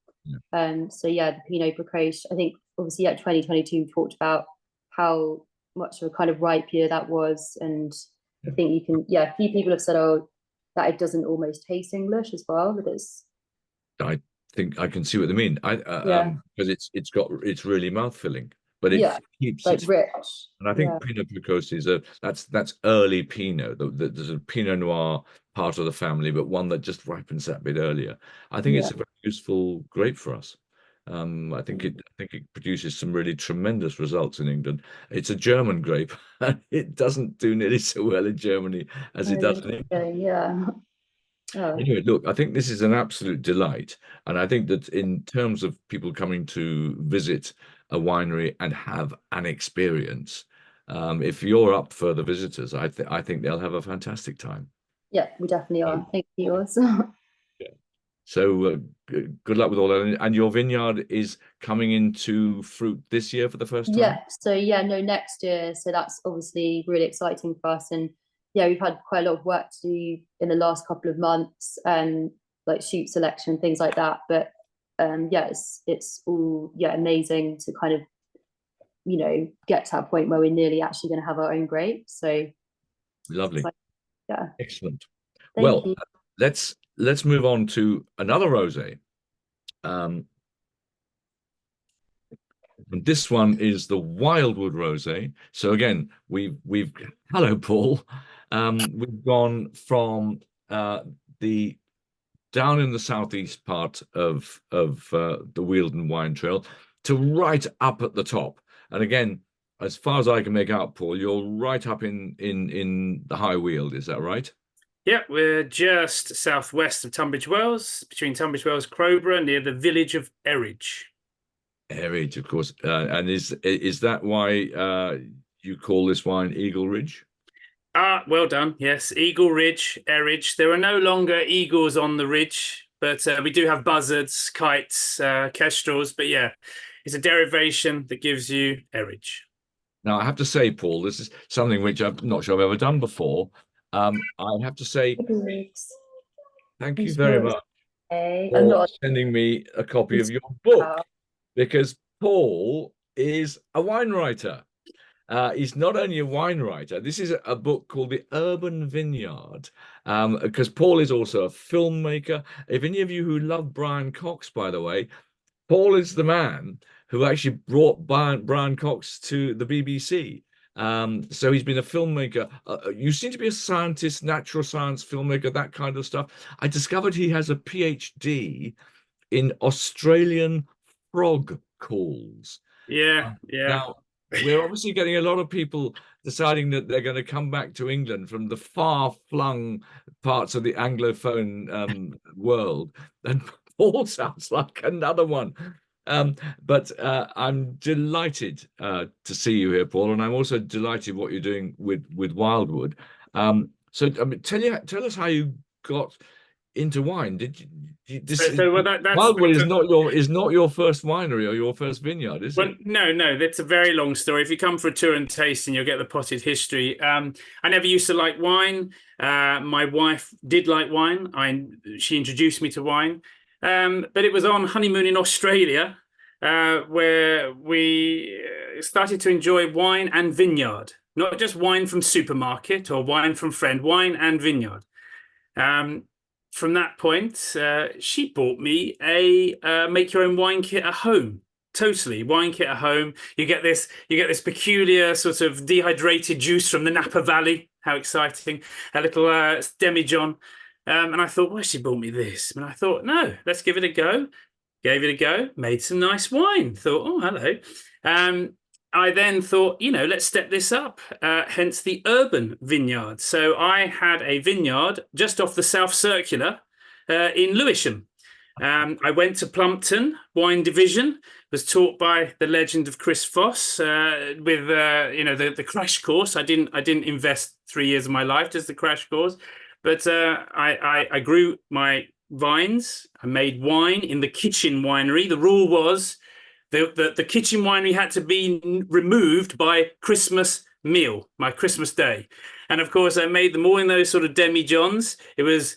So yeah, the Pinot Precoce, I think obviously at 2022 we talked about how much of a kind of ripe year that was, and I think you can, yeah, a few people have said, oh, that it doesn't almost taste English as well, but it's. I think I can see what they mean. Because it's really mouth-filling, but it keeps like rich. And I think Pinot Precoce is that's early Pinot. There's a Pinot Noir part of the family, but one that just ripens that bit earlier. I think it's a very useful grape for us. I think it produces some really tremendous results in England. It's a German grape. It doesn't do nearly so well in Germany as it does in England. Yeah. Anyway, look, I think this is an absolute delight. And I think that in terms of people coming to visit a winery and have an experience, if you're up for the visitors, I think they'll have a fantastic time. Yeah, we definitely are. Thank you, Oz. So good luck with all that. And your vineyard is coming into fruit this year for the first time? Yeah, so next year. So that's obviously really exciting for us. And yeah, we've had quite a lot of work to do in the last couple of months, like shoot selection, things like that. But it's all amazing to kind of, you know, get to that point where we're nearly actually going to have our own grapes. So lovely. Yeah. Excellent. Thank you. Let's move on to another rosé. And this one is the Wildwood Rosé. So again, we've hello, Paul. We've gone from the down in the southeast part of the Wealden Wine Trail to right up at the top. And again, as far as I can make out, Paul, you're right up in the High Weald, is that right? Yeah, we're just southwest of Tunbridge Wells, between Tunbridge Wells, Crowborough, near the village of Eridge. Eridge, of course. And is that why you call this wine Eagle Ridge? Ah, well done. Yes, Eagle Ridge, Eridge. There are no longer eagles on the ridge, but we do have buzzards, kites, kestrels. But yeah, it's a derivation that gives you Eridge. Now, I have to say, Paul, this is something which I'm not sure I've ever done before. I have to say, thank you very much for sending me a copy of your book, because Paul is a wine writer. He's not only a wine writer. This is a book called The Urban Vineyard, because Paul is also a filmmaker. If any of you who love Brian Cox, by the way, Paul is the man who actually brought Brian Cox to the BBC. So he's been a filmmaker. You seem to be a scientist, natural science filmmaker, that kind of stuff. I discovered he has a PhD in Australian frog calls. Yeah. Now, we're obviously getting a lot of people deciding that they're going to come back to England from the far-flung parts of the Anglophone world. And Paul sounds like another one. But I'm delighted to see you here, Paul, and I'm also delighted what you're doing with Wildwood. So I mean, tell us how you got into wine. Wildwood is not your first winery or your first vineyard, is it? No, that's a very long story. If you come for a tour and tasting, you'll get the potted history. I never used to like wine. My wife did like wine. She introduced me to wine. But it was on honeymoon in Australia where we started to enjoy wine and vineyard, not just wine from supermarket or wine from friend, wine and vineyard. From that point, she bought me a make your own wine kit at home. Totally, wine kit at home. You get this peculiar sort of dehydrated juice from the Napa Valley. How exciting! A little demijohn. And I thought, well, she bought me this. And I thought, no, let's give it a go. Gave it a go, made some nice wine. Thought, oh, hello. I then thought, let's step this up, hence the urban vineyard. So I had a vineyard just off the South Circular in Lewisham. I went to Plumpton Wine Division, was taught by the legend of Chris Foss with, the crash course. I didn't invest 3 years of my life, just the crash course. But I grew my vines. I made wine in the kitchen winery. The rule was the kitchen winery had to be removed by Christmas meal, my Christmas day. And of course, I made them all in those sort of demijohns. It was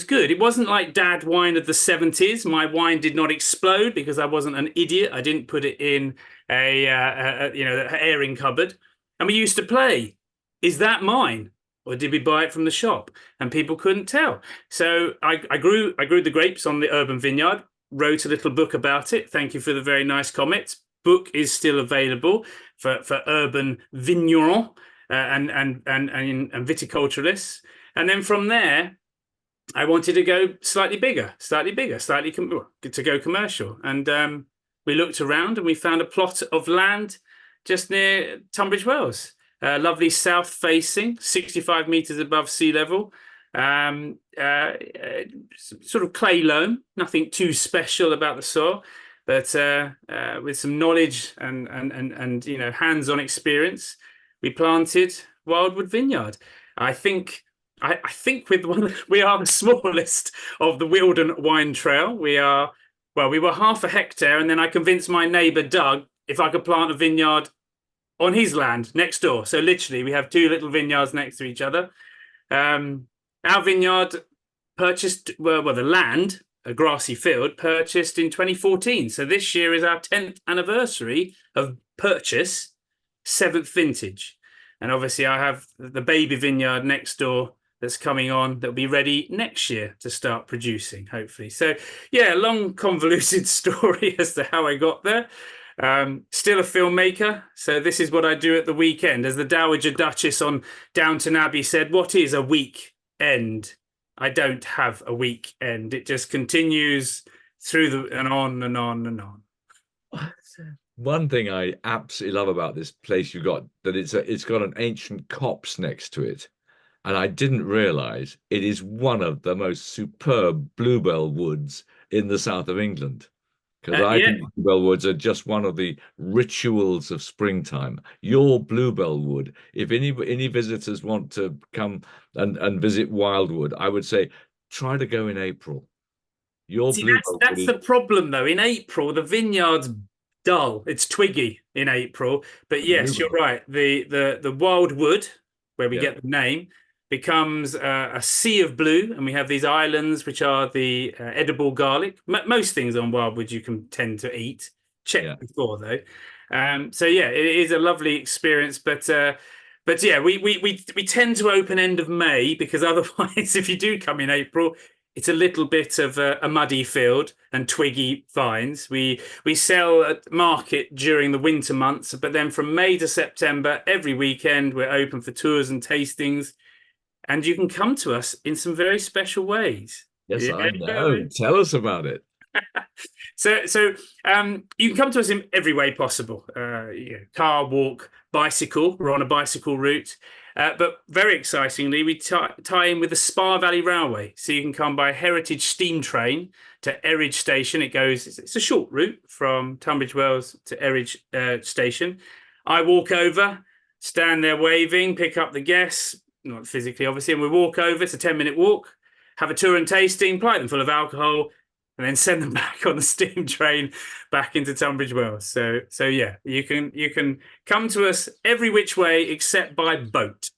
good. It wasn't like dad wine of the 70s. My wine did not explode because I wasn't an idiot. I didn't put it in an airing cupboard. And we used to play, is that mine? Or did we buy it from the shop? And people couldn't tell. So I grew the grapes on the urban vineyard, wrote a little book about it. Thank you for the very nice comments. Book is still available for urban vignerons and viticulturists. And then from there, I wanted to go slightly bigger, to go commercial. And we looked around and we found a plot of land just near Tunbridge Wells. Lovely south facing, 65 meters above sea level, sort of clay loam, nothing too special about the soil, but with some knowledge and hands-on experience, we planted Wildwood Vineyard. I think we are the smallest of the Wealden Wine Trail. We were half a hectare, and then I convinced my neighbour Doug if I could plant a vineyard on his land next door. So literally we have two little vineyards next to each other. Our vineyard purchased, the land, a grassy field, purchased in 2014. So this year is our 10th anniversary of purchase, 7th vintage. And obviously I have the baby vineyard next door that's coming on that'll be ready next year to start producing, hopefully. So yeah, long convoluted story as to how I got there. Still a filmmaker, so this is what I do at the weekend. As the Dowager Duchess on Downton Abbey said, "What is a weekend? I don't have a weekend. It just continues through the and on and on and on." One thing I absolutely love about this place, you got that it's got an ancient copse next to it, and I didn't realize it is one of the most superb bluebell woods in the south of England. Because I think bluebell woods are just one of the rituals of springtime. Your bluebell wood, if any visitors want to come and visit Wildwood, I would say try to go in April. Your bluebell that's wood the problem, though. In April, the vineyard's dull. It's twiggy in April. But yes, you're right. The wildwood, where we get the name, becomes a sea of blue, and we have these islands which are the edible garlic. Most things on wildwood you can tend to eat. Check before though. So yeah, it is a lovely experience. But yeah, we tend to open end of May, because otherwise, if you do come in April, it's a little bit of a muddy field and twiggy vines. We sell at market during the winter months, but then from May to September, every weekend we're open for tours and tastings. And you can come to us in some very special ways. Yes, I know. Tell us about it. So you can come to us in every way possible. Car, walk, bicycle. We're on a bicycle route. But very excitingly, we tie in with the Spa Valley Railway. So you can come by Heritage Steam Train to Eridge Station. It's a short route from Tunbridge Wells to Eridge Station. I walk over, stand there waving, pick up the guests, not physically, obviously, and we walk over. It's a 10-minute walk, have a tour and tasting, ply them full of alcohol, and then send them back on the steam train back into Tunbridge Wells. So yeah, you can come to us every which way except by boat.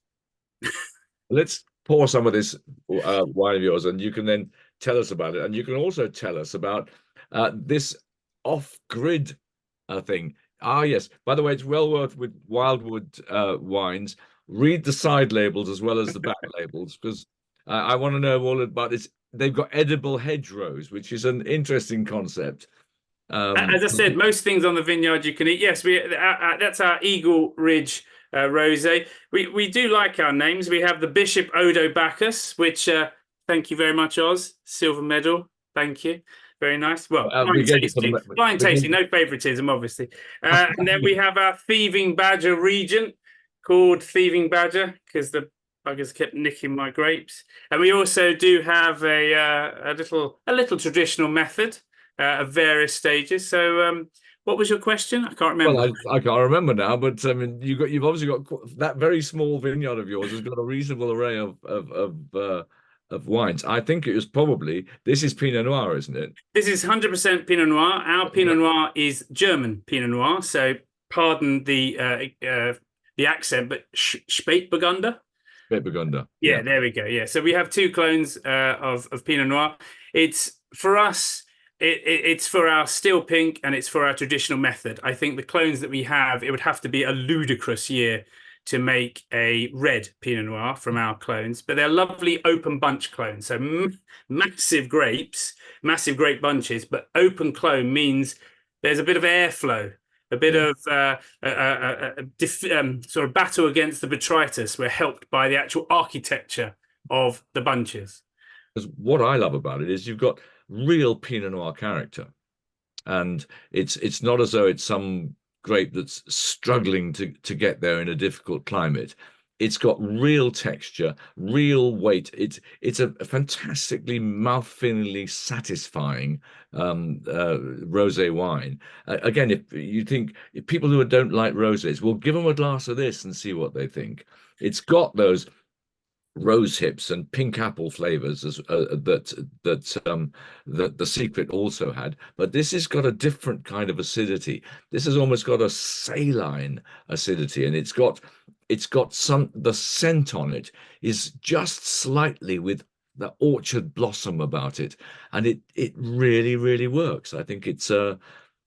Let's pour some of this wine of yours, and you can then tell us about it. And you can also tell us about this off-grid thing. Ah, yes. By the way, it's well worth with Wildwood wines. Read the side labels as well as the back labels, because I want to know all about this. They've got edible hedgerows, which is an interesting concept. As I said, most things on the vineyard you can eat. Yes, that's our Eagle Ridge rosé. We do like our names. We have the Bishop Odo Bacchus, which thank you very much, Oz. Silver medal. Thank you. Very nice. Well, blind tasting, no favoritism, obviously. And then we have our Thieving Badger Regent, called Thieving Badger because the buggers kept nicking my grapes. And we also do have a little traditional method of various stages. So what was your question? I can't remember. Well, I can't remember now, but I mean, you've obviously got that very small vineyard of yours has got a reasonable array of wines. I think it was this is Pinot Noir, isn't it? This is 100% Pinot Noir. Our Pinot Noir is German Pinot Noir, so pardon the accent, but Spätburgunder. Spätburgunder. Yeah, there we go. Yeah, so we have two clones of Pinot Noir. It's for us. It's for our still pink, and it's for our traditional method. I think the clones that we have, it would have to be a ludicrous year to make a red Pinot Noir from our clones, but they're lovely open bunch clones. So massive grapes, massive grape bunches, but open clone means there's a bit of airflow. A bit of sort of battle against the botrytis. We're helped by the actual architecture of the bunches. Because what I love about it is you've got real Pinot Noir character, and it's not as though it's some grape that's struggling to get there in a difficult climate. It's got real texture, real weight. It's a fantastically mouth-feelingly satisfying rosé wine. Again, if people who don't like rosés, we'll give them a glass of this and see what they think. It's got those rose hips and pink apple flavors that the Secret also had, but this has got a different kind of acidity. This has almost got a saline acidity, and it's got the scent on it is just slightly with the orchard blossom about it, and it really works. I think it's a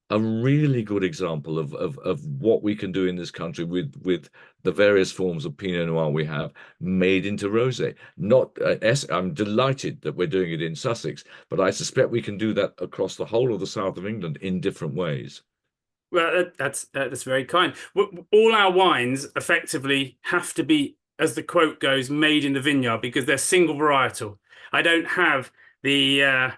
really good example of what we can do in this country with the various forms of Pinot Noir we have made into rosé. I'm delighted that we're doing it in Sussex, but I suspect we can do that across the whole of the south of England in different ways. Well, that's very kind. All our wines effectively have to be, as the quote goes, made in the vineyard, because they're single varietal. I don't have the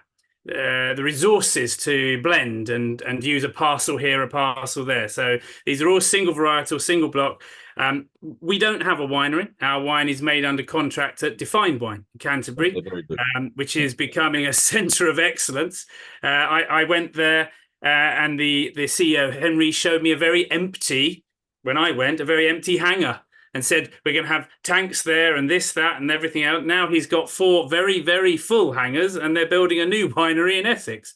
resources to blend and use a parcel here, a parcel there. So these are all single varietal, single block. We don't have a winery. Our wine is made under contract at Defined Wine in Canterbury, which is becoming a centre of excellence. I went there. And the CEO, Henry, showed me a very empty hangar and said, we're going to have tanks there and this, that, and everything else. Now he's got 4 very, very full hangars, and they're building a new winery in Essex.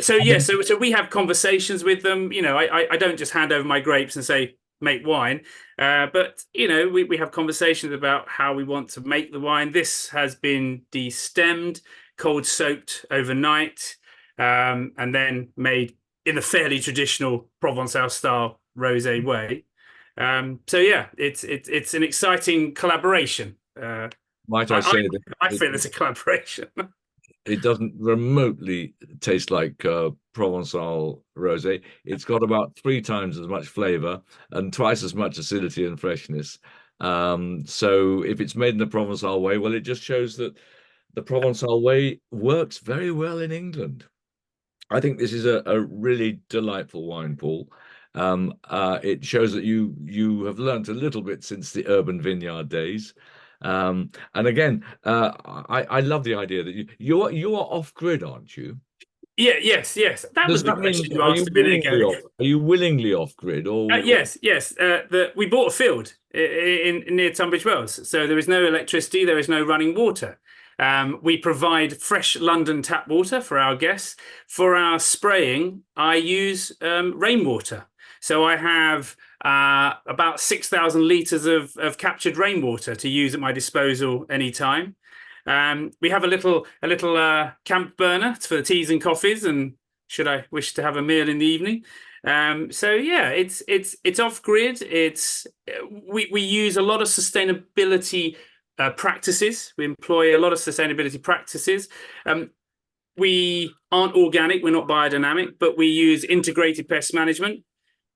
So we have conversations with them. You know, I don't just hand over my grapes and say, make wine. But, you know, we have conversations about how we want to make the wine. This has been destemmed, cold soaked overnight. And then made in the fairly traditional Provençal style rosé way. So yeah, it's an exciting collaboration. Might I say that I feel it's a collaboration. It doesn't remotely taste like Provençal rosé. It's got about 3 times as much flavour and twice as much acidity and freshness. So if it's made in the Provençal way, well, it just shows that the Provençal way works very well in England. I think this is a really delightful wine, Paul. It shows that you have learnt a little bit since the urban vineyard days. And again, I love the idea that you are off grid, aren't you? Yeah, yes. That was the question you asked a minute ago. Are you willingly off grid, or yes? We bought a field in near Tunbridge Wells, so there is no electricity, there is no running water. We provide fresh London tap water for our guests. For our spraying, I use rainwater. So I have about 6,000 litres of captured rainwater to use at my disposal anytime. We have a little camp burner for the teas and coffees, and should I wish to have a meal in the evening. So yeah, it's off grid. We use a lot of sustainability practices. We employ a lot of sustainability practices. We aren't organic, we're not biodynamic, but we use integrated pest management.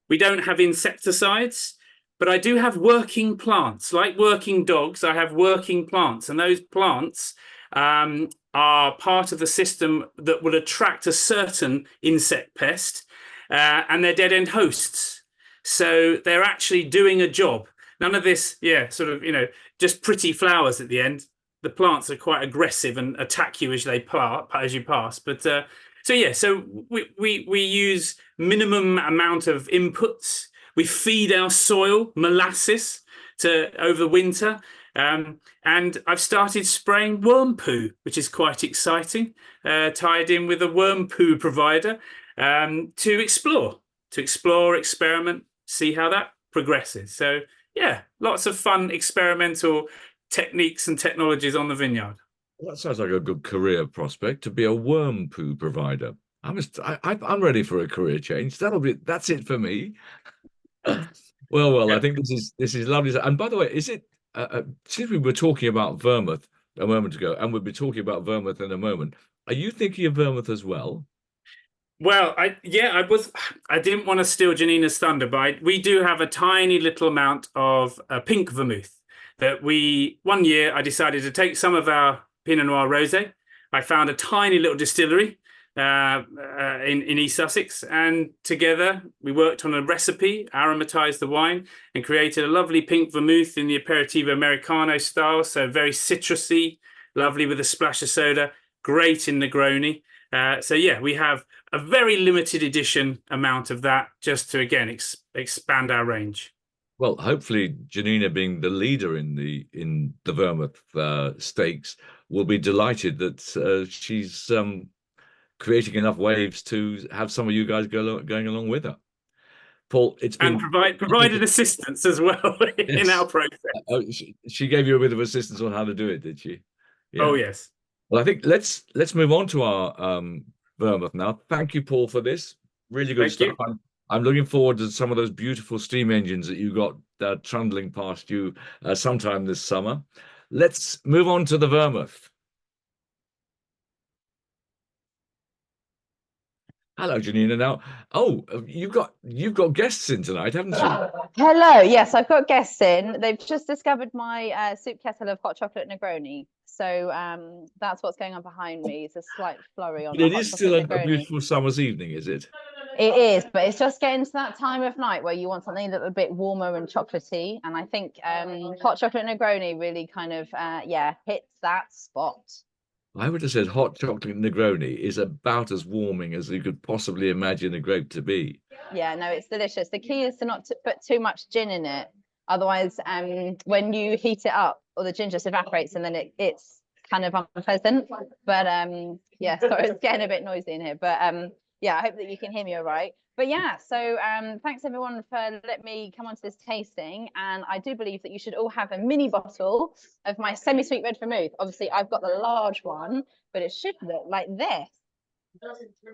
We don't have insecticides, but I do have working plants. Like working dogs, I have working plants, and those plants are part of the system that will attract a certain insect pest, and they're dead-end hosts. So they're actually doing a job. None of this, just pretty flowers at the end. The plants are quite aggressive and attack you as you pass. But so we use minimum amount of inputs. We feed our soil molasses over the winter, and I've started spraying worm poo, which is quite exciting. Tied in with a worm poo provider to explore, experiment, see how that progresses. So. Yeah, lots of fun experimental techniques and technologies on the vineyard. Well, that sounds like a good career prospect, to be a worm poo provider. I'm ready for a career change. That's it for me. Well, I think this is lovely. And by the way, is it since we were talking about vermouth a moment ago, and we'll be talking about vermouth in a moment, are you thinking of vermouth as well? Well, I didn't want to steal Janina's thunder, but we do have a tiny little amount of pink vermouth that one year I decided to take some of our Pinot Noir rosé. I found a tiny little distillery in East Sussex, and together we worked on a recipe, aromatized the wine, and created a lovely pink vermouth in the Aperitivo Americano style. So very citrusy, lovely with a splash of soda, great in Negroni. So yeah, we have a very limited edition amount of that, just to again expand our range. Well, hopefully Janina, being the leader in the vermouth stakes, will be delighted that she's creating enough waves to have some of you guys going along with her. Paul, it's been provided assistance as well in our process. She gave you a bit of assistance on how to do it, did she? Yeah. Oh yes. Well, I think let's move on to our vermouth now. Thank you, Paul, for this. Really good stuff. I'm looking forward to some of those beautiful steam engines that you got trundling past you sometime this summer. Let's move on to the vermouth. Hello, Janina. Now, oh, you've got guests in tonight, haven't you? Hello. Yes, I've got guests in. They've just discovered my soup kettle of hot chocolate Negroni. So that's what's going on behind me. It's a slight flurry on But the it hot is chocolate still a Negroni. beautiful summer's evening, is it? It is, but it's just getting to that time of night where you want something a little bit warmer and chocolatey. And I think hot chocolate Negroni really kind of, hits that spot. I would have said hot chocolate Negroni is about as warming as you could possibly imagine a grape to be. Yeah, no, it's delicious. The key is to not put too much gin in it. Otherwise, when you heat it up, or the gin just evaporates and then it's kind of unpleasant. But yeah, sorry, it's getting a bit noisy in here. But yeah, I hope that you can hear me all right. But yeah, so thanks everyone for letting me come onto this tasting. And I do believe that you should all have a mini bottle of my semi-sweet red vermouth. Obviously, I've got the large one, but it should look like this.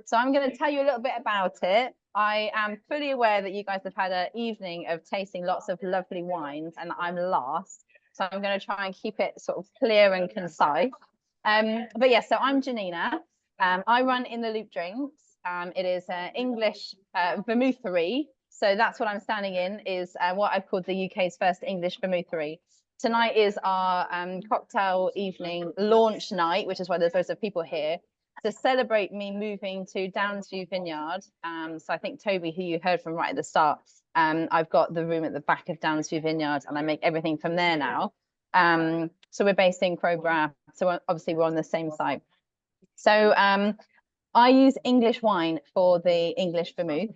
So I'm going to tell you a little bit about it. I am fully aware that you guys have had an evening of tasting lots of lovely wines and I'm last. So I'm going to try and keep it sort of clear and concise. But yeah, so I'm Janina. I run In the Loop Drinks. It is English vermouthery. So that's what I'm standing in, is what I've called the UK's first English vermouthery. Tonight is our cocktail evening launch night, which is why there's loads of people here, to celebrate me moving to Downsview Vineyard. So I think Toby, who you heard from right at the start, I've got the room at the back of Downsview Vineyard and I make everything from there now. So we're based in Crowborough. So obviously we're on the same site. So I use English wine for the English vermouth.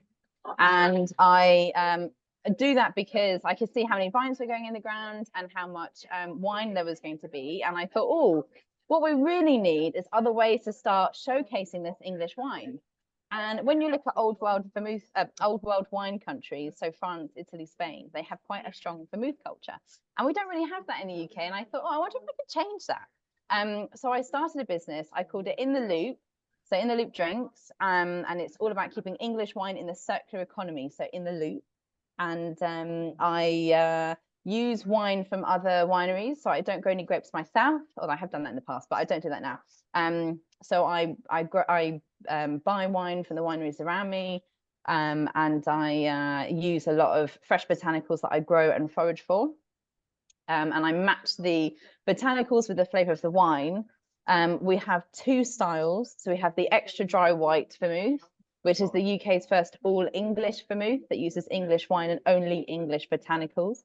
And I do that because I could see how many vines were going in the ground and how much wine there was going to be. And I thought, oh, what we really need is other ways to start showcasing this English wine. And when you look at old world vermouth, old world wine countries, so France, Italy, Spain, they have quite a strong vermouth culture. And we don't really have that in the UK. And I thought, oh, I wonder if we could change that. So I started a business. I called it In the Loop. So In the Loop Drinks. And it's all about keeping English wine in the circular economy. So In the Loop. And I use wine from other wineries. So I don't grow any grapes myself, although I have done that in the past, but I don't do that now. So I buy wine from the wineries around me, and I use a lot of fresh botanicals that I grow and forage for. And I match the botanicals with the flavor of the wine. We have two styles. So we have the extra dry white vermouth, which is the UK's first all English vermouth that uses English wine and only English botanicals.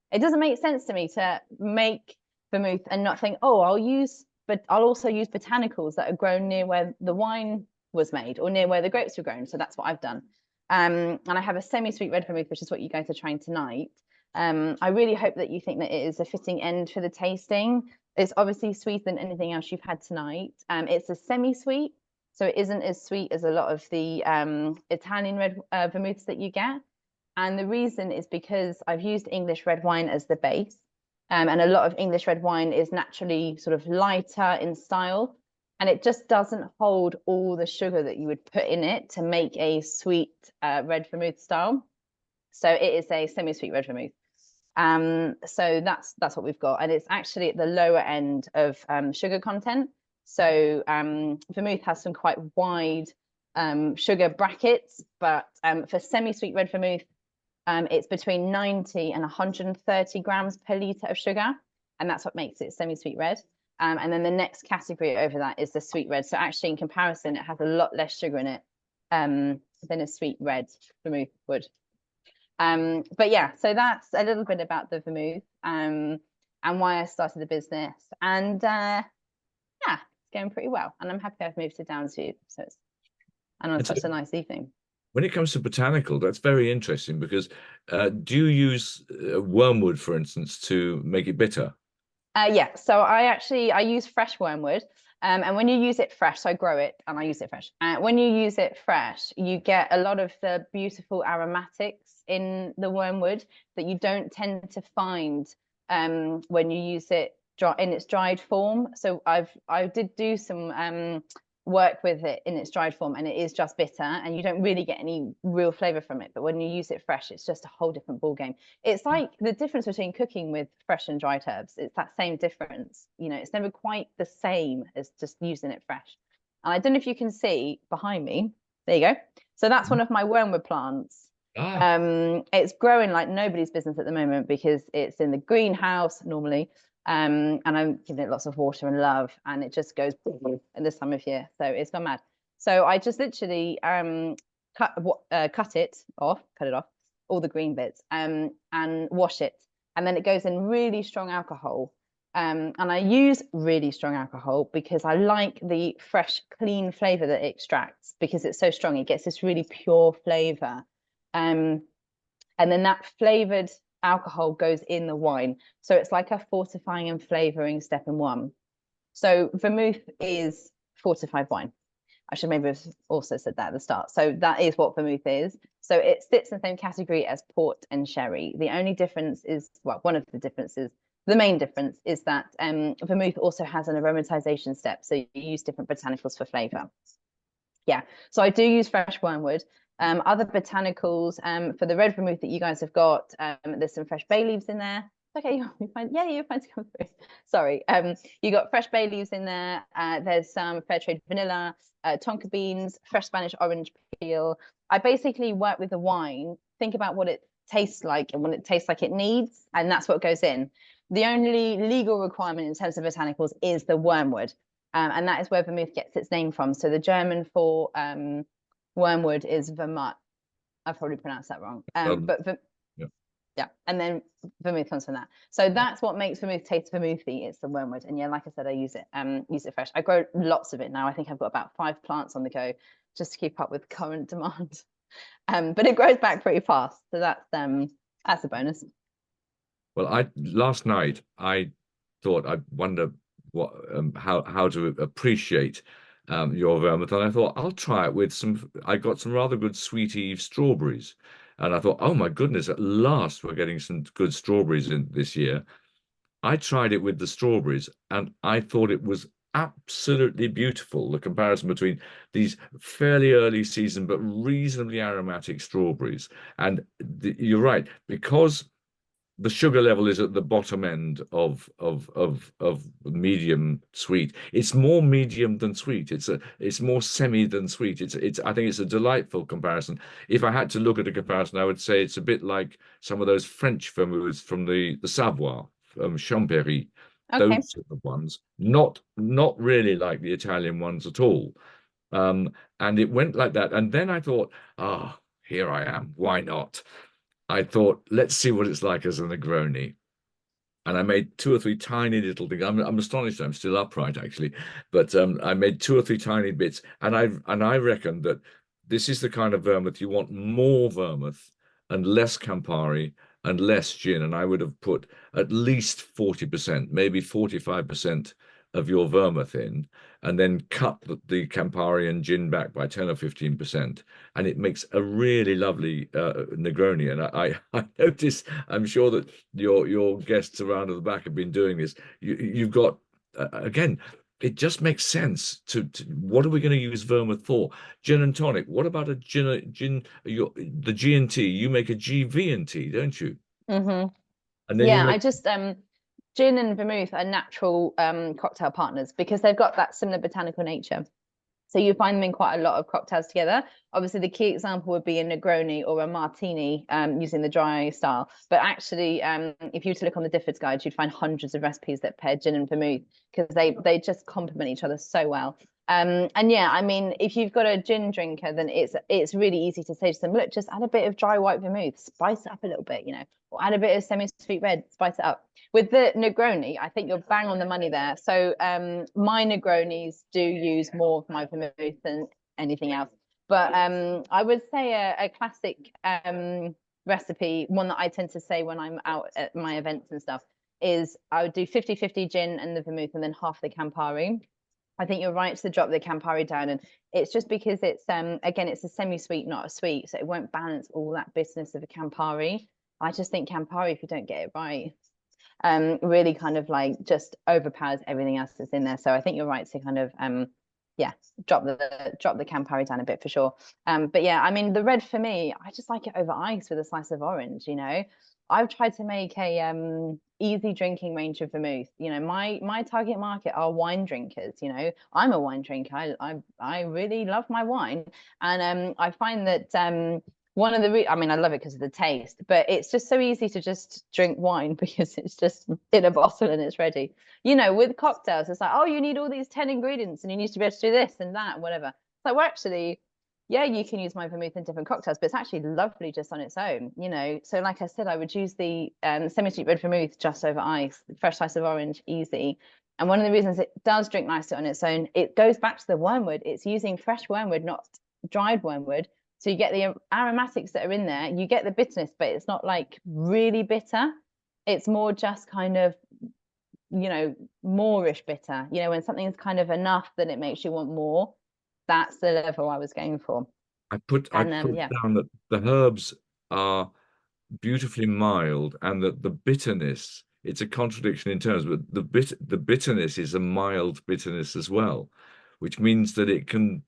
It doesn't make sense to me to make vermouth and not think, oh, I'll also use botanicals that are grown near where the wine was made or near where the grapes were grown. So that's what I've done. And I have a semi-sweet red vermouth, which is what you guys are trying tonight. I really hope that you think that it is a fitting end for the tasting. It's obviously sweeter than anything else you've had tonight. It's a semi-sweet, so it isn't as sweet as a lot of the Italian red vermouths that you get. And the reason is because I've used English red wine as the base. And a lot of English red wine is naturally sort of lighter in style. And it just doesn't hold all the sugar that you would put in it to make a sweet red vermouth style. So it is a semi-sweet red vermouth. So that's what we've got. And it's actually at the lower end of sugar content. So vermouth has some quite wide sugar brackets, but for semi-sweet red vermouth, it's between 90 and 130 grams per litre of sugar. And that's what makes it semi-sweet red. And then the next category over that is the sweet red. So actually in comparison, it has a lot less sugar in it than a sweet red vermouth would. But yeah, so that's a little bit about the vermouth and why I started the business. And yeah, it's going pretty well. And I'm happy I've moved to Downsview. So it's such a nice evening. When it comes to botanical, that's very interesting because do you use wormwood, for instance, to make it bitter? Yeah, so I use fresh wormwood. And when you use it fresh, so I grow it and I use it fresh. When you use it fresh, you get a lot of the beautiful aromatics in the wormwood that you don't tend to find when you use it in its dried form. So I did do some work with it in its dried form, and it is just bitter, and you don't really get any real flavor from it. But when you use it fresh, it's just a whole different ball game. It's like the difference between cooking with fresh and dried herbs. It's that same difference. You know, it's never quite the same as just using it fresh. And I don't know if you can see behind me, There you go. So that's one of my wormwood plants. It's growing like nobody's business at the moment because it's in the greenhouse normally. And I'm giving it lots of water and love, and it just goes at this time of year. So it's gone mad. So I just literally cut it off, all the green bits, and wash it. And then it goes in really strong alcohol. And I use really strong alcohol because I like the fresh, clean flavor that it extracts, because it's so strong. It gets this really pure flavor. And then that flavored alcohol goes in the wine. So it's like a fortifying and flavoring step in one. So vermouth is fortified wine. I should maybe have also said that at the start. So that is what vermouth is. So it sits in the same category as port and sherry. The only difference is, well, one of the differences, the main difference is that vermouth also has an aromatization step. So you use different botanicals for flavor. Yeah, so I do use fresh wormwood. Other botanicals for the red vermouth that you guys have got, there's some fresh bay leaves in there. Okay, you're fine. Yeah, you're fine to come through. Sorry. You got fresh bay leaves in there. There's some fair trade vanilla, tonka beans, fresh Spanish orange peel. I basically work with the wine, think about what it tastes like and what it tastes like it needs, and that's what goes in. The only legal requirement in terms of botanicals is the wormwood, and that is where vermouth gets its name from. So the German for wormwood is Vermouth. I've probably pronounced that wrong. Yeah, and then vermouth comes from that. So that's what makes vermouth taste vermouthy. It's the wormwood, and yeah, like I said, I use it fresh. I grow lots of it now. I think I've got about 5 plants on the go just to keep up with current demand. But it grows back pretty fast, so that's a bonus. Well, last night I thought I wonder what how to appreciate your vermouth, and I thought I'll try it with some. I got some rather good Sweet Eve strawberries. And I thought, oh my goodness, at last we're getting some good strawberries in this year. I tried it with the strawberries and I thought it was absolutely beautiful, the comparison between these fairly early season but reasonably aromatic strawberries. And you're right, because the sugar level is at the bottom end of medium sweet. It's more medium than sweet. It's more semi than sweet. I think it's a delightful comparison. If I had to look at a comparison, I would say it's a bit like some of those French vermouths from the Savoie, Champéry. Okay. Those sort of ones, not really like the Italian ones at all. And it went like that. And then I thought, here I am. Why not? I thought, let's see what it's like as a Negroni. And I made 2 or 3 tiny little things. I'm astonished I'm still upright, actually. But I made 2 or 3 tiny bits. And I reckon that this is the kind of vermouth you want more vermouth and less Campari and less gin. And I would have put at least 40%, maybe 45% of your vermouth in, and then cut the Campari and gin back by 10 or 15%, and it makes a really lovely Negroni. And I notice, I'm sure that your guests around at the back have been doing this. You've got again, it just makes sense to what are we going to use vermouth for? Gin and tonic. What about a gin? The G&T. You make a GV&T, don't you? Mm-hmm. And then yeah, I just gin and vermouth are natural cocktail partners because they've got that similar botanical nature. So you find them in quite a lot of cocktails together. Obviously, the key example would be a Negroni or a Martini using the dry style. But actually, if you were to look on the Difford's Guide, you'd find hundreds of recipes that pair gin and vermouth because they just complement each other so well. And yeah, I mean, if you've got a gin drinker, then it's really easy to say to them, look, just add a bit of dry white vermouth, spice it up a little bit, or add a bit of semi-sweet red, spice it up. With the Negroni, I think you're bang on the money there. So my Negronis do use more of my vermouth than anything else. But I would say a classic recipe, one that I tend to say when I'm out at my events and stuff, is I would do 50-50 gin and the vermouth and then half the Campari. I think you're right to drop the Campari down, and it's just because it's again, it's a semi-sweet, not a sweet, so it won't balance all that bitterness of a Campari. I just think Campari, if you don't get it right, really kind of like just overpowers everything else that's in there. So I think you're right to kind of drop the Campari down a bit for sure. But yeah, I mean, the red for me, I just like it over ice with a slice of orange. I've tried to make a easy drinking range of vermouth. You know, my target market are wine drinkers. You know, I'm a wine drinker. I really love my wine, and I find that one of the I mean, I love it because of the taste, but it's just so easy to just drink wine because it's just in a bottle and it's ready. You know, with cocktails, it's like, oh, you need all these 10 ingredients and you need to be able to do this and that, whatever. So we're actually, yeah, you can use my vermouth in different cocktails, but it's actually lovely just on its own, you know. So like I said, I would use the semi-sweet red vermouth just over ice, fresh slice of orange, easy. And one of the reasons it does drink nicely on its own, it goes back to the wormwood. It's using fresh wormwood, not dried wormwood. So you get the aromatics that are in there, you get the bitterness, but it's not like really bitter. It's more just kind of, you know, moreish bitter. You know, when something's kind of enough that it makes you want more, that's the level I was going for. I put down that the herbs are beautifully mild, and that the bitterness, it's a contradiction in terms, but the bitterness is a mild bitterness as well, which means that it can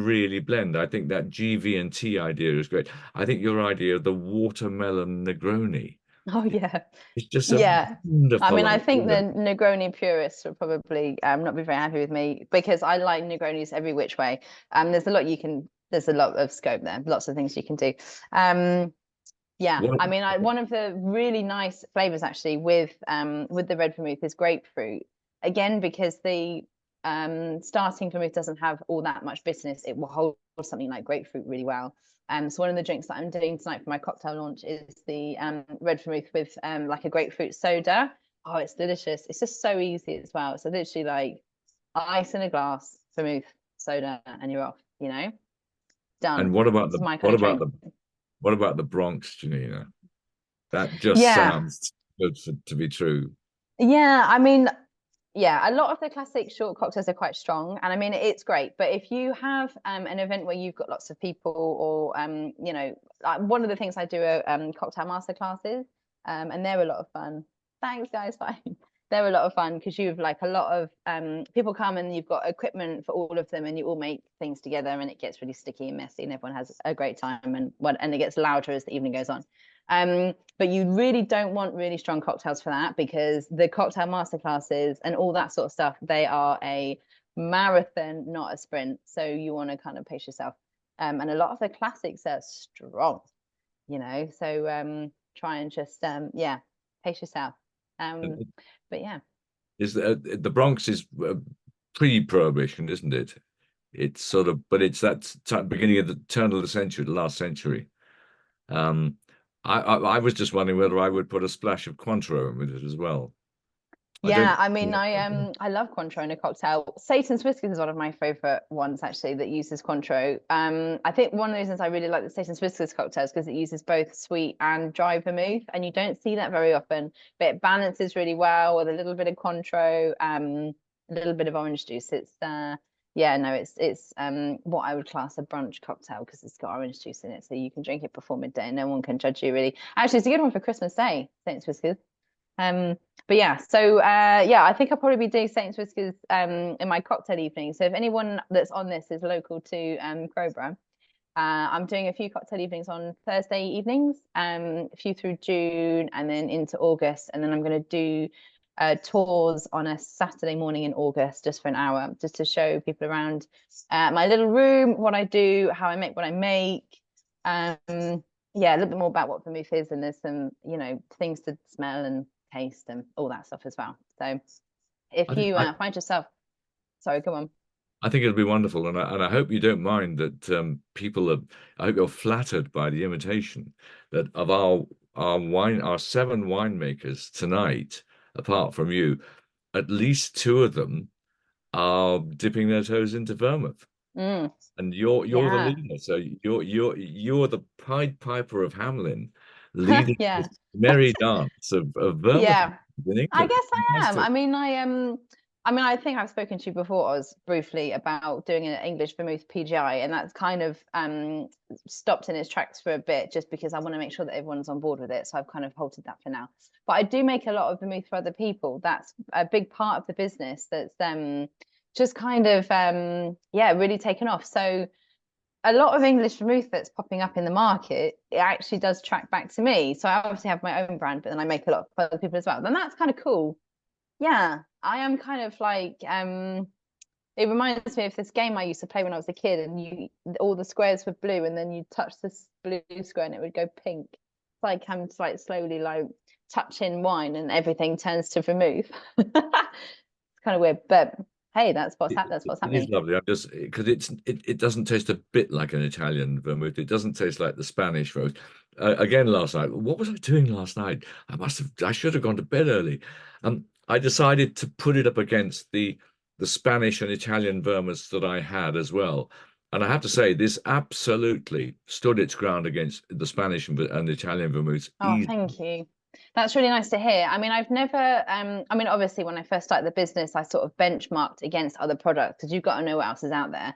really blend. I think that GV&T idea is great. I think your idea of the watermelon Negroni. Oh yeah, it's just wonderful. I mean, I think the Negroni purists will probably not be very happy with me, because I like Negronis every which way. There's a lot of scope there, lots of things you can do. Yeah, I mean, one of the really nice flavors actually with the red vermouth is grapefruit. Again, because the starting vermouth doesn't have all that much bitterness, it will hold something like grapefruit really well. So one of the drinks that I'm doing tonight for my cocktail launch is the red vermouth with like a grapefruit soda. Oh, it's delicious. It's just so easy as well. So literally like ice in a glass, vermouth, soda, and you're off, you know, done. And what about the Bronx, Janina? That just sounds good to be true. Yeah, I mean, yeah, a lot of the classic short cocktails are quite strong, and I mean, it's great. But if you have an event where you've got lots of people, or you know, one of the things I do are cocktail master classes, and they're a lot of fun. Thanks, guys. Bye. They're a lot of fun because you've like a lot of people come and you've got equipment for all of them, and you all make things together, and it gets really sticky and messy, and everyone has a great time, and it gets louder as the evening goes on. But you really don't want really strong cocktails for that, because the cocktail masterclasses and all that sort of stuff, they are a marathon, not a sprint. So you want to kind of pace yourself. And a lot of the classics are strong, you know, so try and just, pace yourself. But yeah. Is the Bronx is pre-prohibition, isn't it? It's sort of, but it's that beginning of the turn of the century, the last century. I was just wondering whether I would put a splash of Cointreau with it as well. Yeah, I mean, I love Cointreau in a cocktail. Satan's Whiskers is one of my favorite ones actually that uses Cointreau. I think one of the reasons I really like the Satan's Whiskers cocktails because it uses both sweet and dry vermouth, and you don't see that very often. But it balances really well with a little bit of Cointreau, a little bit of orange juice. It's it's what I would class a brunch cocktail because it's got orange juice in it, so you can drink it before midday and no one can judge you really. Actually, it's a good one for Christmas Day, Satan's Whiskers. But yeah, so I think I'll probably be doing Satan's Whiskers in my cocktail evening. So if anyone that's on this is local to Crowborough, I'm doing a few cocktail evenings on Thursday evenings, a few through June and then into August, and then I'm going to do tours on a Saturday morning in August just for an hour, just to show people around my little room, what I do, how I make what I make. A little bit more about what vermouth is, and there's some, you know, things to smell and taste and all that stuff as well. So if you find yourself, sorry, go on. I think it'll be wonderful, and I hope you don't mind that people are. I hope you're flattered by the invitation that of our 7 winemakers tonight. Apart from you, at least 2 of them are dipping their toes into vermouth, and you're the leader. So you're the Pied Piper of Hamelin, leading this merry dance of vermouth. Yeah, I guess I am. I mean, I think I've spoken to you before, Oz, briefly about doing an English vermouth PGI, and that's kind of stopped in its tracks for a bit, just because I want to make sure that everyone's on board with it. So I've kind of halted that for now. But I do make a lot of vermouth for other people. That's a big part of the business. That's just kind of really taken off. So a lot of English vermouth that's popping up in the market, it actually does track back to me. So I obviously have my own brand, but then I make a lot for other people as well. And that's kind of cool. Yeah, I am kind of like, it reminds me of this game I used to play when I was a kid, and all the squares were blue, and then you touch this blue square and it would go pink. It's like I'm like slowly like touching wine and everything turns to vermouth. It's kind of weird, but hey, that's what's happening. It's lovely. I'm just because it doesn't taste a bit like an Italian vermouth. It doesn't taste like the Spanish vermouth. Again, last night, what was I doing last night? I should have gone to bed early. I decided to put it up against the Spanish and Italian vermouths that I had as well. And I have to say, this absolutely stood its ground against the Spanish and Italian vermouths. Oh, thank you. That's really nice to hear. I mean, I've never, I mean, obviously, when I first started the business, I sort of benchmarked against other products because you've got to know what else is out there.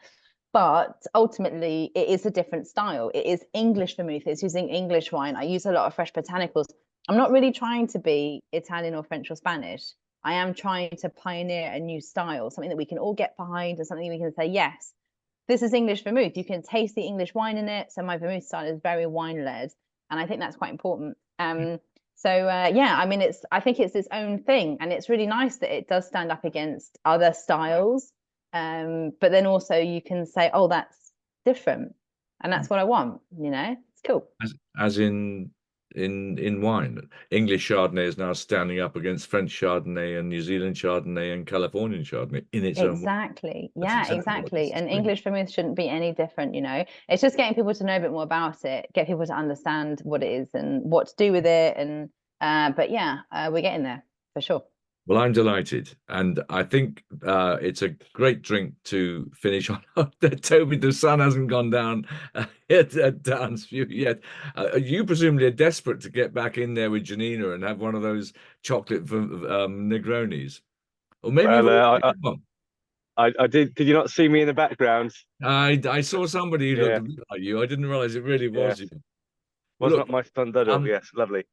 But ultimately, it is a different style. It is English vermouth. It's using English wine. I use a lot of fresh botanicals. I'm not really trying to be Italian or French or Spanish. I am trying to pioneer a new style, something that we can all get behind, and something we can say, yes, this is English vermouth. You can taste the English wine in it. So my vermouth style is very wine-led, and I think that's quite important. Yeah, I mean, I think it's its own thing, and it's really nice that it does stand up against other styles. But then also you can say, oh, that's different, and that's what I want. You know, it's cool. As in wine, English Chardonnay is now standing up against French Chardonnay and New Zealand Chardonnay and Californian Chardonnay in its own way. Exactly. Yeah, exactly. And English vermouth shouldn't be any different, you know. It's just getting people to know a bit more about it, get people to understand what it is and what to do with it. And but yeah, we're getting there for sure. Well, I'm delighted, and I think it's a great drink to finish on. Toby, the sun hasn't gone down at Downsview yet. You presumably are desperate to get back in there with Janina and have one of those chocolate Negronis, or maybe. Well, I did. Did you not see me in the background? I saw somebody who looked a bit like you. I didn't realize it really was you. Was not my son Duddle. Yes, lovely.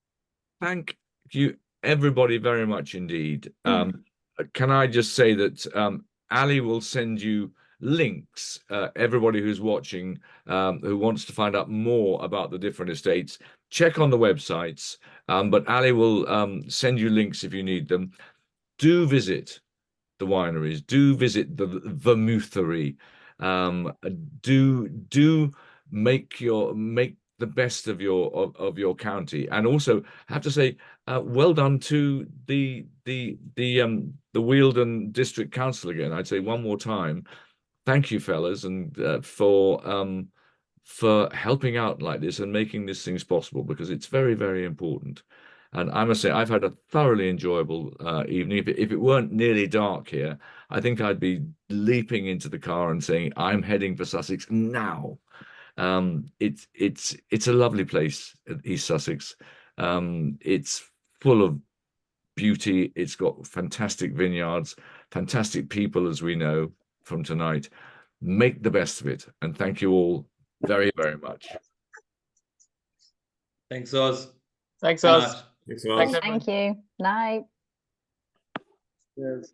Thank you, everybody, very much indeed. Can I just say that Ali will send you links, everybody who's watching, who wants to find out more about the different estates, check on the websites, but Ali will send you links if you need them. Do visit the wineries, do visit the vermouthery, do make the best of your county. And also I have to say, well done to the Wealden District Council again. I'd say one more time, thank you, fellas, and for helping out like this and making these things possible, because it's very, very important. And I must say, I've had a thoroughly enjoyable evening. If it weren't nearly dark here, I think I'd be leaping into the car and saying, I'm heading for Sussex now. It's a lovely place at East Sussex. It's full of beauty. It's got fantastic vineyards, fantastic people, as we know from tonight. Make the best of it. And thank you all very, very much. Thanks, Oz. Thanks, Oz. Thanks, Oz. Thank you. Night. Yes.